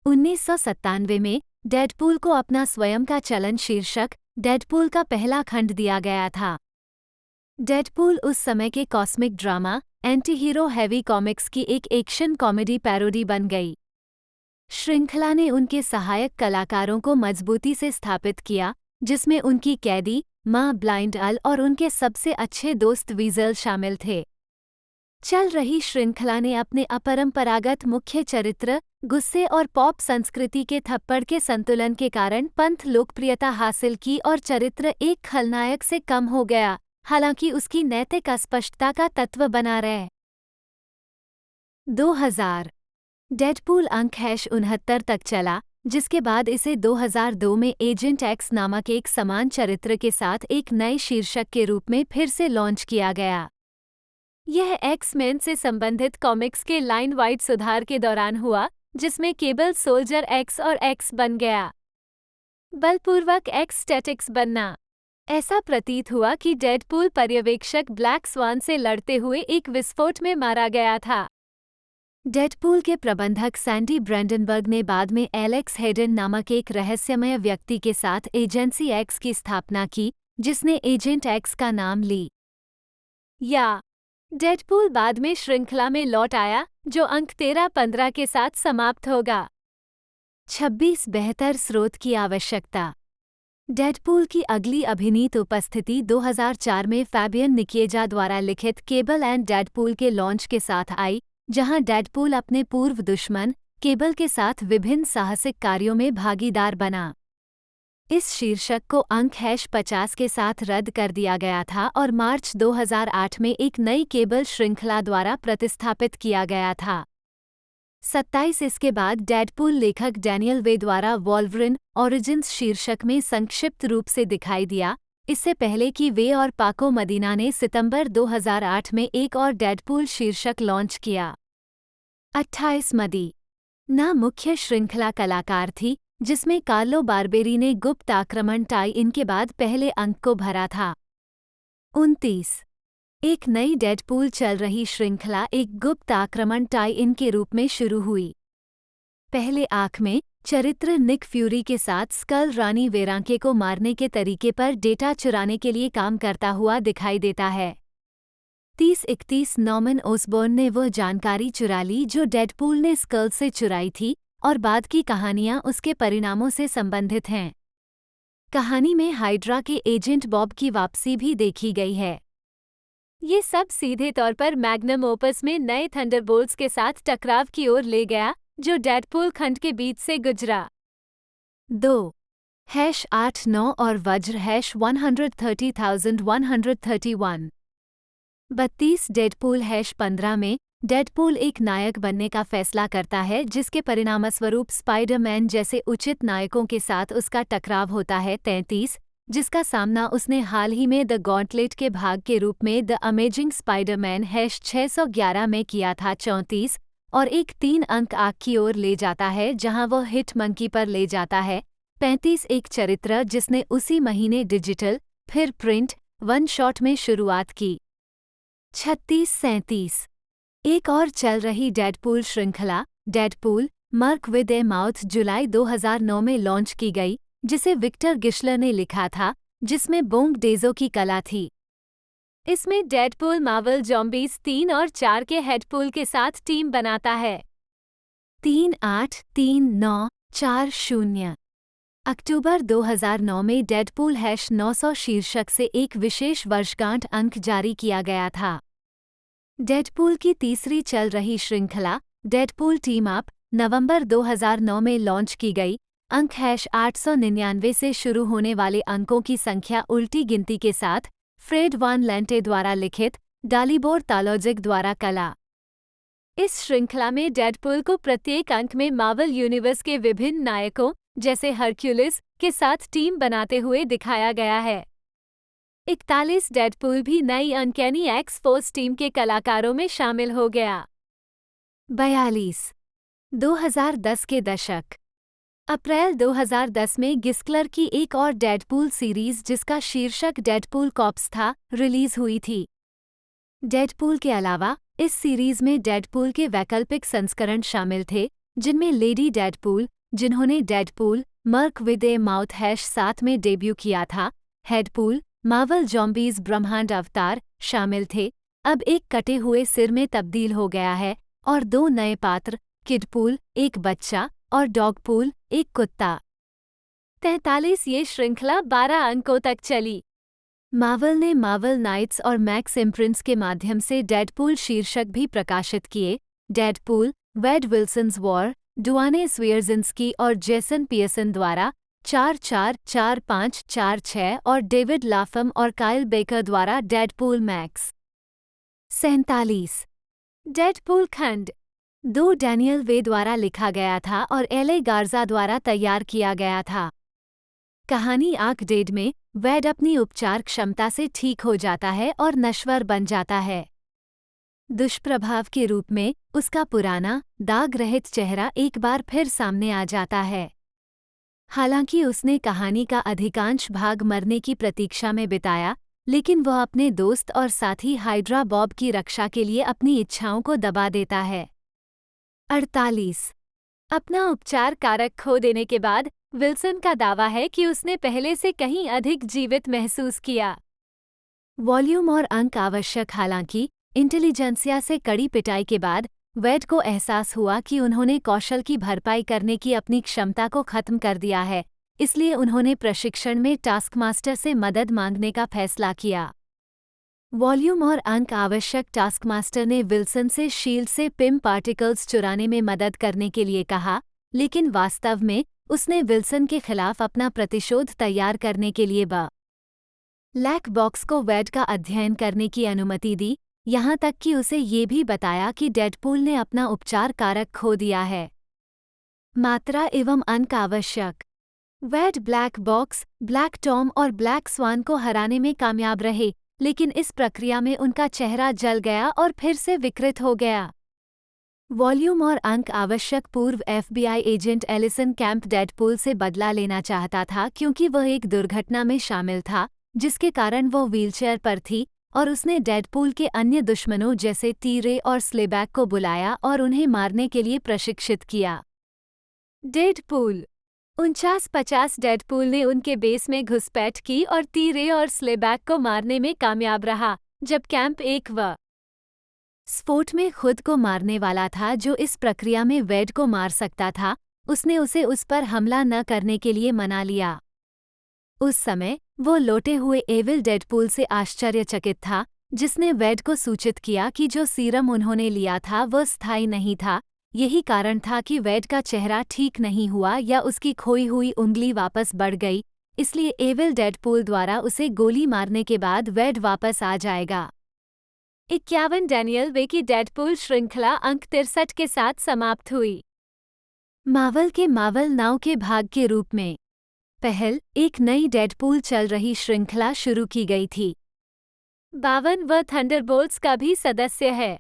1997 में डेडपूल को अपना स्वयं का चलन शीर्षक डेडपूल का पहला खंड दिया गया था। डेडपूल उस समय के cosmic drama anti hero heavy comics की एक एक्शन कॉमेडी पैरोडी बन गई। श्रृंखला ने उनके सहायक कलाकारों को मजबूती से स्थापित किया, जिसमें उनकी कैदी माँ ब्लाइंड अल और उनके सबसे अच्छे दोस्त वीजल शामिल थे। चल रही श्रृंखला ने अपने अपरंपरागत मुख्य चरित्र, गुस्से और पॉप संस्कृति के थप्पड़ के संतुलन के कारण पंथ लोकप्रियता हासिल की और चरित्र एक खलनायक से कम हो गया, हालांकि उसकी नैतिक अस्पष्टता का तत्व बना रहे। 2000 डेडपूल अंक #69 तक चला, जिसके बाद इसे 2002 में एजेंट एक्स नामक एक समान चरित्र के साथ एक नए शीर्षक के रूप में फिर से लॉन्च किया गया। यह एक्स-मेन से संबंधित कॉमिक्स के लाइन वाइड सुधार के दौरान हुआ, जिसमें केबल सोल्जर एक्स और एक्स बन गया। बलपूर्वक एक्स स्टैटिक्स बनना। ऐसा प्रतीत हुआ कि डेडपूल पर्यवेक्षक ब्लैक स्वान से लड़ते हुए एक विस्फोट में मारा गया था। डेडपूल के प्रबंधक सैंडी ब्रैंडनबर्ग ने बाद में एलेक्स हेडन नामक एक रहस्यमय व्यक्ति के साथ एजेंसी एक्स की स्थापना की, जिसने एजेंट एक्स का नाम ली। डेडपूल बाद में श्रृंखला में लौट आया, जो अंक 13-15 के साथ समाप्त होगा। 26 बेहतर स्रोत की आवश्यकता। डेडपूल की अगली अभिनीत उपस्थिति 2004 में फैबियन निकिएजा द्वारा लिखित केबल एंड डेडपूल के लॉन्च के साथ आई, जहां डेडपूल अपने पूर्व दुश्मन केबल के साथ विभिन्न साहसिक कार्यों में भागीदार बना। इस शीर्षक को अंक #50 के साथ रद्द कर दिया गया था और मार्च 2008 में एक नई केबल श्रृंखला द्वारा प्रतिस्थापित किया गया था। 27 इसके बाद डेडपूल लेखक डैनियल वे द्वारा वॉल्वरिन ओरिजिन्स शीर्षक में संक्षिप्त रूप से दिखाई दिया, इससे पहले कि वे और पाको मदीना ने सितंबर 2008 में एक और डेडपूल शीर्षक लॉन्च किया। 28 मदी ना मुख्य श्रृंखला कलाकार थी, जिसमें कार्लो बारबेरी ने गुप्त आक्रमण टाई इन के बाद पहले अंक को भरा था। 29 एक नई डेडपूल चल रही श्रृंखला एक गुप्त आक्रमण टाई इन के रूप में शुरू हुई। पहले आंक में चरित्र निक फ्यूरी के साथ स्कल रानी वेरांके को मारने के तरीके पर डेटा चुराने के लिए काम करता हुआ दिखाई देता है। 30-31 नॉर्मन ओसबोर्न ने वह जानकारी चुरा ली जो डेडपूल ने स्कल से चुराई थी और बाद की कहानियां उसके परिणामों से संबंधित हैं। कहानी में हाइड्रा के एजेंट बॉब की वापसी भी देखी गई है। ये सब सीधे तौर पर मैग्नम ओपस में नए थंडरबोल्ट्स के साथ टकराव की ओर ले गया, जो डेडपूल खंड के बीच से गुजरा। 2-8-9 और वज्र #130131 32 डेडपूल #15 में डेडपूल एक नायक बनने का फैसला करता है, जिसके परिणामस्वरूप स्पाइडरमैन जैसे उचित नायकों के साथ उसका टकराव होता है। 33 जिसका सामना उसने हाल ही में द गॉन्टलेट के भाग के रूप में द अमेजिंग स्पाइडरमैन #611 में किया था। 34 और एक 3 अंक आंक की ओर ले जाता है, जहां वह हिट मंकी पर ले जाता है। 35 एक चरित्र जिसने उसी महीने डिजिटल फिर प्रिंट वन शॉट में शुरुआत की। 36-37 एक और चल रही डेडपूल श्रृंखला Deadpool Merc with a Mouth जुलाई 2009 में लॉन्च की गई, जिसे विक्टर गिशलर ने लिखा था, जिसमें बोंग डेजो की कला थी। इसमें डेडपूल मार्वल ज़ॉम्बीज़ 3 और 4 के हेडपूल के साथ टीम बनाता है। 38-39-40 अक्टूबर 2009 में डेडपूल #900 शीर्षक से एक विशेष वर्षगांठ अंक जारी किया गया था। डेडपूल की तीसरी चल रही श्रृंखला डेडपूल टीम अप नवंबर 2009 में लॉन्च की गई। अंक #899 से शुरू होने वाले अंकों की संख्या उल्टी गिनती के साथ फ्रेड वान लेंटे द्वारा लिखित, डालिबोर तालोजिक द्वारा कला। इस श्रृंखला में डेडपूल को प्रत्येक अंक में मार्वल यूनिवर्स के विभिन्न नायकों जैसे हरक्यूलिस के साथ टीम बनाते हुए दिखाया गया है। 41 डेडपूल भी नई अनकैनी एक्स-फोर्स टीम के कलाकारों में शामिल हो गया। 42 2010 के दशक। अप्रैल 2010 में गिस्कलर की एक और डेडपूल सीरीज जिसका शीर्षक डेडपूल कॉप्स था, रिलीज हुई थी। डेडपूल के अलावा इस सीरीज में डेडपूल के वैकल्पिक संस्करण शामिल थे, जिनमें लेडी डेडपूल, जिन्होंने Deadpool Merc with a Mouth #7 में डेब्यू किया था, हेडपूल, मार्वल जॉम्बीज ब्रह्मांड अवतार शामिल थे, अब एक कटे हुए सिर में तब्दील हो गया है, और 2 नए पात्र, किडपूल, एक बच्चा, और डॉगपूल, एक कुत्ता। 43 ये श्रृंखला 12 अंकों तक चली। मार्वल ने मार्वल नाइट्स और मैक्स इम्प्रिंट्स के माध्यम से डेडपूल शीर्षक भी प्रकाशित किए। डेडपूल, वेड विल्सन्स वॉर, डुआने स्वियर्जिंस्की और जेसन पियर्सन द्वारा 4-4-4-5-4-6 और डेविड लाफम और काइल बेकर द्वारा डेडपूल मैक्स। 47 डेडपूल खंड 2 डैनियल वे द्वारा लिखा गया था और एले गार्जा द्वारा तैयार किया गया था। कहानी आर्क डेड में वेड अपनी उपचार क्षमता से ठीक हो जाता है और नश्वर बन जाता है। दुष्प्रभाव के रूप में उसका पुराना, दाग रहित चेहरा एक बार फिर सामने आ जाता है। हालांकि उसने कहानी का अधिकांश भाग मरने की प्रतीक्षा में बिताया, लेकिन वह अपने दोस्त और साथी हाइड्रा बॉब की रक्षा के लिए अपनी इच्छाओं को दबा देता है। 48 अपना उपचार कारक खो देने के बाद विल्सन का दावा है कि उसने पहले से कहीं अधिक जीवित महसूस किया। वॉल्यूम और अंक आवश्यक। हालांकि इंटेलिजेंसिया से कड़ी पिटाई के बाद वेड को एहसास हुआ कि उन्होंने कौशल की भरपाई करने की अपनी क्षमता को खत्म कर दिया है, इसलिए उन्होंने प्रशिक्षण में टास्कमास्टर से मदद मांगने का फैसला किया। वॉल्यूम और अंक आवश्यक। टास्कमास्टर ने विल्सन से शील्ड से पिम पार्टिकल्स चुराने में मदद करने के लिए कहा, लेकिन वास्तव में उसने विल्सन के खिलाफ अपना प्रतिशोध तैयार करने के लिए ब्लैक बॉक्स को वेड का अध्ययन करने की अनुमति दी, यहाँ तक कि उसे ये भी बताया कि डेडपूल ने अपना उपचार कारक खो दिया है। मात्रा एवं अंक आवश्यक। वेड ब्लैक बॉक्स, ब्लैक टॉम और ब्लैक स्वान को हराने में कामयाब रहे, लेकिन इस प्रक्रिया में उनका चेहरा जल गया और फिर से विकृत हो गया। वॉल्यूम और अंक आवश्यक। पूर्व FBI agent Allison Kemp Deadpool से बदला लेना चाहता था क्योंकि वह एक दुर्घटना में शामिल था, जिसके कारण वह व्हीलचेयर पर थी, और उसने डेडपूल के अन्य दुश्मनों जैसे टी-रे और स्लेबैक को बुलाया और उन्हें मारने के लिए प्रशिक्षित किया। डेडपूल 49-50 डेडपूल ने उनके बेस में घुसपैठ की और टी-रे और स्लेबैक को मारने में कामयाब रहा, जब कैंप एक स्फोट में खुद को मारने वाला था जो इस प्रक्रिया में वेड को मार सकता था, उसने उसे उस पर हमला न करने के लिए मना लिया। उस समय वो लौटे हुए एविल डेडपूल से आश्चर्यचकित था, जिसने वेड को सूचित किया कि जो सीरम उन्होंने लिया था वह स्थायी नहीं था। यही कारण था कि वेड का चेहरा ठीक नहीं हुआ या उसकी खोई हुई उंगली वापस बढ़ गई, इसलिए एविल डेडपूल द्वारा उसे गोली मारने के बाद वेड वापस आ जाएगा। 51 डैनियल वे की डेडपूल श्रृंखला अंक 63 के साथ समाप्त हुई। मार्वल के मार्वल नाउ के भाग के रूप में पहल एक नई डेडपूल चल रही श्रृंखला शुरू की गई थी। 52 वह थंडरबोल्ट्स का भी सदस्य है।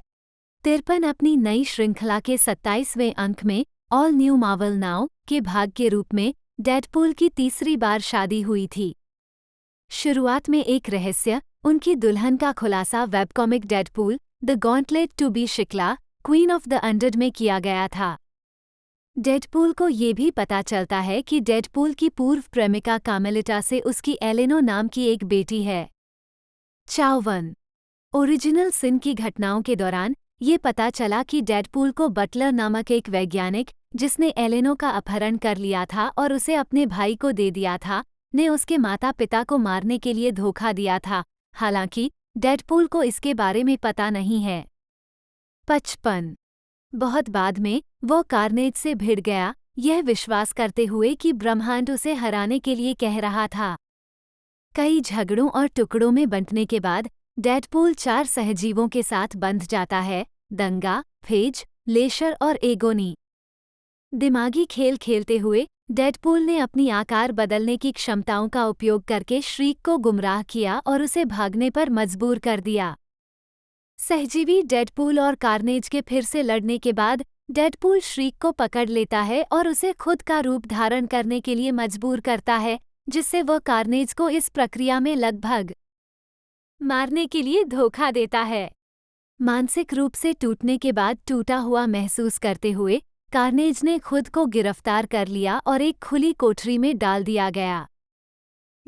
53 अपनी नई श्रृंखला के 27वें अंक में ऑल न्यू मार्वल नाउ के भाग के रूप में डेडपूल की तीसरी बार शादी हुई थी। शुरुआत में एक रहस्य, उनकी दुल्हन का खुलासा webcomic Deadpool the Gauntlet to be Shiklah Queen of the Undead में किया गया था। डेडपूल को ये भी पता चलता है कि डेडपूल की पूर्व प्रेमिका कामेलिटा से उसकी एलेनो नाम की एक बेटी है। 54 ओरिजिनल सिन की घटनाओं के दौरान ये पता चला कि डेडपूल को बटलर नामक एक वैज्ञानिक जिसने एलेनो का अपहरण कर लिया था और उसे अपने भाई को दे दिया था, ने उसके माता पिता को मारने के लिए धोखा दिया था। हालांकि डेडपूल को इसके बारे में पता नहीं है। 55 बहुत बाद में वो कार्नेज से भिड़ गया, यह विश्वास करते हुए कि ब्रह्मांड उसे हराने के लिए कह रहा था। कई झगड़ों और टुकड़ों में बंटने के बाद डेडपूल 4 सहजीवों के साथ बंध जाता है: दंगा, फेज, लेशर और एगोनी। दिमागी खेल खेलते हुए डेडपूल ने अपनी आकार बदलने की क्षमताओं का उपयोग करके श्रीक को गुमराह किया और उसे भागने पर मजबूर कर दिया। सहजीवी डेडपूल और कार्नेज के फिर से लड़ने के बाद डेडपूल श्रीक को पकड़ लेता है और उसे खुद का रूप धारण करने के लिए मजबूर करता है, जिससे वह कार्नेज को इस प्रक्रिया में लगभग मारने के लिए धोखा देता है। मानसिक रूप से टूटने के बाद टूटा हुआ महसूस करते हुए कार्नेज ने खुद को गिरफ्तार कर लिया और एक खुली कोठरी में डाल दिया गया।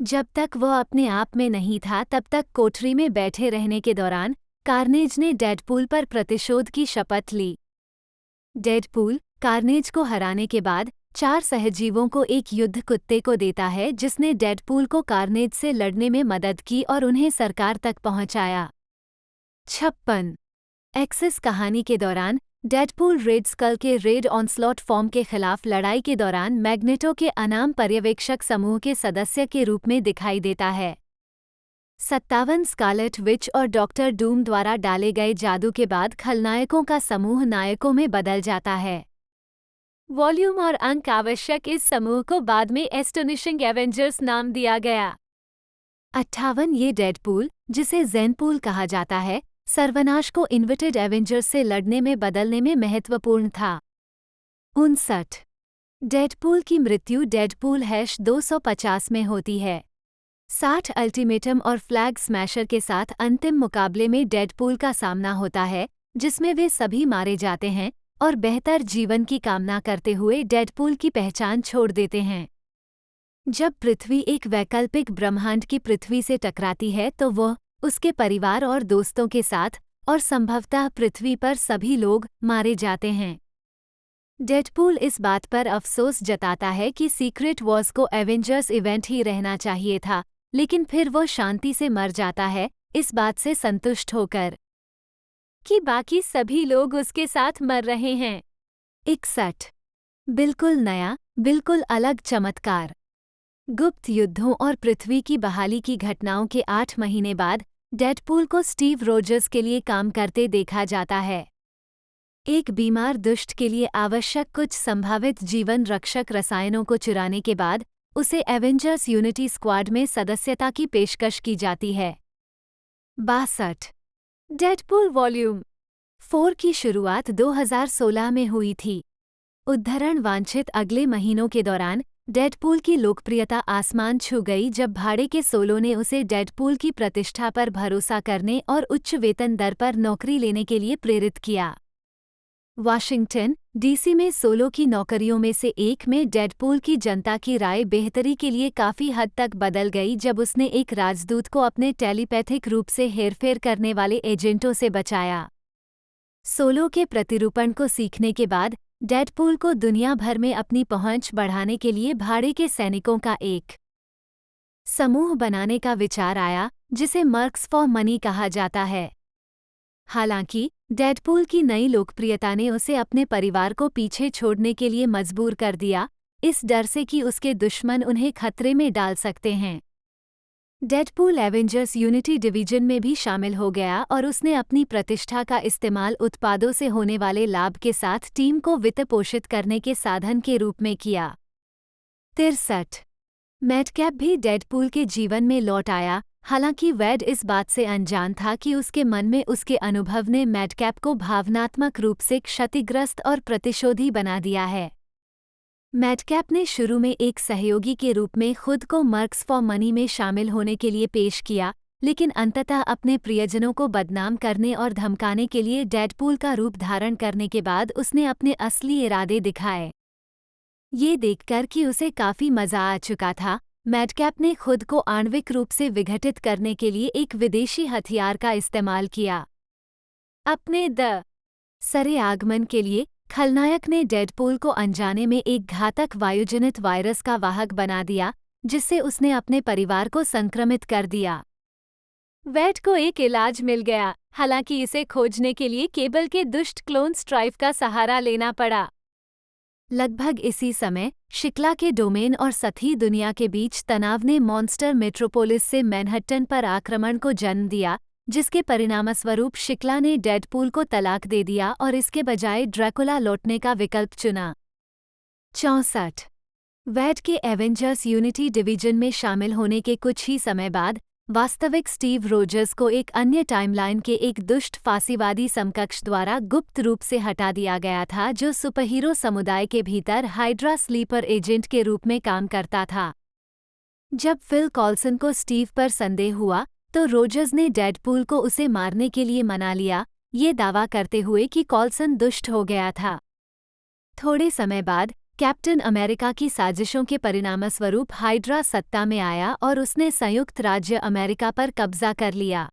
जब तक वह अपने आप में नहीं था तब तक कोठरी में बैठे रहने के दौरान कार्नेज ने डेडपूल पर प्रतिशोध की शपथ ली। डेडपूल कार्नेज को हराने के बाद 4 सहजीवों को एक युद्ध कुत्ते को देता है, जिसने डेडपूल को कार्नेज से लड़ने में मदद की और उन्हें सरकार तक पहुंचाया। 56 एक्सिस कहानी के दौरान डेडपूल रेड स्कल के रेड ऑनस्लॉट फॉर्म के खिलाफ लड़ाई के दौरान मैग्नेटो के अनाम पर्यवेक्षक समूह के सदस्य के रूप में दिखाई देता है। 57 स्कारलेट विच और डॉक्टर डूम द्वारा डाले गए जादू के बाद खलनायकों का समूह नायकों में बदल जाता है। वॉल्यूम और अंक आवश्यक इस समूह को बाद में एस्टोनिशिंग एवेंजर्स नाम दिया गया। 58 ये डेडपूल, जिसे ज़ेनपूल कहा जाता है, सर्वनाश को इन्विटेड एवेंजर्स से लड़ने में बदलने में महत्वपूर्ण था। 59 डेडपूल की मृत्यु डेडपूल-250 में होती है। 60 अल्टीमेटम और फ्लैग स्मैशर के साथ अंतिम मुकाबले में डेडपूल का सामना होता है, जिसमें वे सभी मारे जाते हैं और बेहतर जीवन की कामना करते हुए डेडपूल की पहचान छोड़ देते हैं। जब पृथ्वी एक वैकल्पिक ब्रह्मांड की पृथ्वी से टकराती है तो वह उसके परिवार और दोस्तों के साथ और संभवतः पृथ्वी पर सभी लोग मारे जाते हैं। डेडपूल इस बात पर अफसोस जताता है कि सीक्रेट वॉर्स को एवेंजर्स इवेंट ही रहना चाहिए था, लेकिन फिर वो शांति से मर जाता है, इस बात से संतुष्ट होकर कि बाकी सभी लोग उसके साथ मर रहे हैं। 61 बिल्कुल नया, बिल्कुल अलग चमत्कार। गुप्त युद्धों और पृथ्वी की बहाली की घटनाओं के 8 महीने बाद डेडपूल को स्टीव रोजर्स के लिए काम करते देखा जाता है। एक बीमार दुष्ट के लिए आवश्यक कुछ संभावित जीवन रक्षक रसायनों को चुराने के बाद उसे एवेंजर्स यूनिटी स्क्वाड में सदस्यता की पेशकश की जाती है। 62 डेडपूल वॉल्यूम 4 की शुरुआत 2016 में हुई थी। उद्धरण वांछित अगले महीनों के दौरान डेडपूल की लोकप्रियता आसमान छू गई जब भाड़े के सोलो ने उसे डेडपूल की प्रतिष्ठा पर भरोसा करने और उच्च वेतन दर पर नौकरी लेने के लिए प्रेरित किया। वाशिंगटन, डीसी में सोलो की नौकरियों में से एक में डेडपूल की जनता की राय बेहतरी के लिए काफ़ी हद तक बदल गई जब उसने एक राजदूत को अपने टेलीपैथिक रूप से हेरफेर करने वाले एजेंटों से बचाया। सोलो के प्रतिरूपण को सीखने के बाद डेडपूल को दुनिया भर में अपनी पहुंच बढ़ाने के लिए भाड़े के सैनिकों का एक समूह बनाने का विचार आया, जिसे मर्क्स फॉर मनी कहा जाता है। हालांकि डेडपूल की नई लोकप्रियता ने उसे अपने परिवार को पीछे छोड़ने के लिए मजबूर कर दिया, इस डर से कि उसके दुश्मन उन्हें खतरे में डाल सकते हैं। डेडपूल एवेंजर्स यूनिटी डिवीजन में भी शामिल हो गया और उसने अपनी प्रतिष्ठा का इस्तेमाल उत्पादों से होने वाले लाभ के साथ टीम को वित्त पोषित करने के साधन के रूप में किया। 63 मैडकैप भी डेडपूल के जीवन में लौट आया, हालांकि वैड इस बात से अनजान था कि उसके मन में उसके अनुभव ने मैडकैप को भावनात्मक रूप से क्षतिग्रस्त और प्रतिशोधी बना दिया है। मैडकैप ने शुरू में एक सहयोगी के रूप में खुद को मर्क्स फॉर मनी में शामिल होने के लिए पेश किया, लेकिन अंततः अपने प्रियजनों को बदनाम करने और धमकाने के लिए डेडपूल का रूप धारण करने के बाद उसने अपने असली इरादे दिखाए। ये देखकर कि उसे काफ़ी मज़ा आ चुका था, मैडकैप ने खुद को आणविक रूप से विघटित करने के लिए एक विदेशी हथियार का इस्तेमाल किया। अपने सरे आगमन के लिए खलनायक ने डेडपूल को अनजाने में एक घातक वायुजनित वायरस का वाहक बना दिया, जिससे उसने अपने परिवार को संक्रमित कर दिया। वेड को एक इलाज मिल गया, हालांकि इसे खोजने के लिए केबल के दुष्ट क्लोन स्ट्राइफ का सहारा लेना पड़ा। लगभग इसी समय शिक्ला के डोमेन और सतही दुनिया के बीच तनाव ने मॉन्स्टर मेट्रोपोलिस से मैनहट्टन पर आक्रमण को जन्म दिया, जिसके परिणामस्वरूप शिक्ला ने डेडपूल को तलाक दे दिया और इसके बजाय ड्रैकुला लौटने का विकल्प चुना। 64 वेड के एवेंजर्स यूनिटी डिवीजन में शामिल होने के कुछ ही समय बाद वास्तविक स्टीव रोजर्स को एक अन्य टाइमलाइन के एक दुष्ट फांसीवादी समकक्ष द्वारा गुप्त रूप से हटा दिया गया था, जो सुपरहीरो समुदाय के भीतर हाइड्रा स्लीपर एजेंट के रूप में काम करता था। जब फिल कॉल्सन को स्टीव पर संदेह हुआ तो रोजर्स ने डेडपूल को उसे मारने के लिए मना लिया, ये दावा करते हुए कि कॉल्सन दुष्ट हो गया था। थोड़े समय बाद कैप्टन अमेरिका की साजिशों के परिणामस्वरूप हाइड्रा सत्ता में आया और उसने संयुक्त राज्य अमेरिका पर कब्जा कर लिया।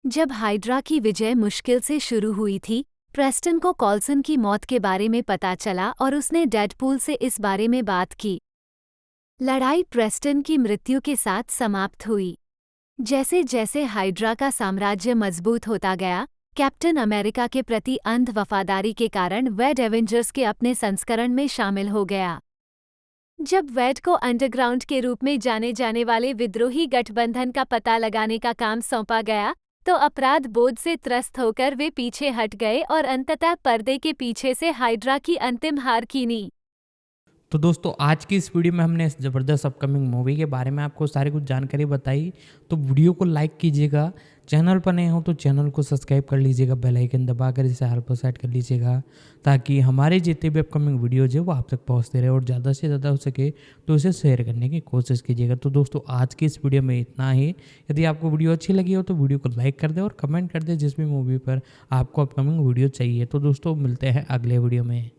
जब हाइड्रा की विजय मुश्किल से शुरू हुई थी, प्रेस्टन को कॉल्सन की मौत के बारे में पता चला और उसने डेडपूल से इस बारे में बात की। लड़ाई प्रेस्टन की मृत्यु के साथ समाप्त हुई। जैसे जैसे हाइड्रा का साम्राज्य मजबूत होता गया, कैप्टन अमेरिका के प्रति अंध वफादारी के कारण वेड एवेंजर्स के अपने संस्करण में शामिल हो गया। जब वेड को अंडरग्राउंड के रूप में जाने जाने वाले विद्रोही गठबंधन का पता लगाने का काम सौंपा गया, तो अपराध बोध से त्रस्त होकर वे पीछे हट गए और अंततः पर्दे के पीछे से हाइड्रा की अंतिम हार कीनी। तो दोस्तों आज की इस वीडियो में हमने इस ज़बरदस्त अपकमिंग मूवी के बारे में आपको सारी कुछ जानकारी बताई। तो वीडियो को लाइक कीजिएगा, चैनल पर नए हो तो चैनल को सब्सक्राइब कर लीजिएगा, बेल आइकन दबाकर इसे हाल पर सेट कर लीजिएगा, ताकि हमारे जितने भी अपकमिंग वीडियोज है वो आप तक पहुंचते रहे और ज़्यादा से ज़्यादा हो सके तो इसे शेयर करने की कोशिश कीजिएगा। तो दोस्तों आज की इस वीडियो में इतना ही। यदि आपको वीडियो अच्छी लगी हो तो वीडियो को लाइक कर दें और कमेंट कर दें जिस भी मूवी पर आपको अपकमिंग वीडियो चाहिए। तो दोस्तों मिलते हैं अगले वीडियो में।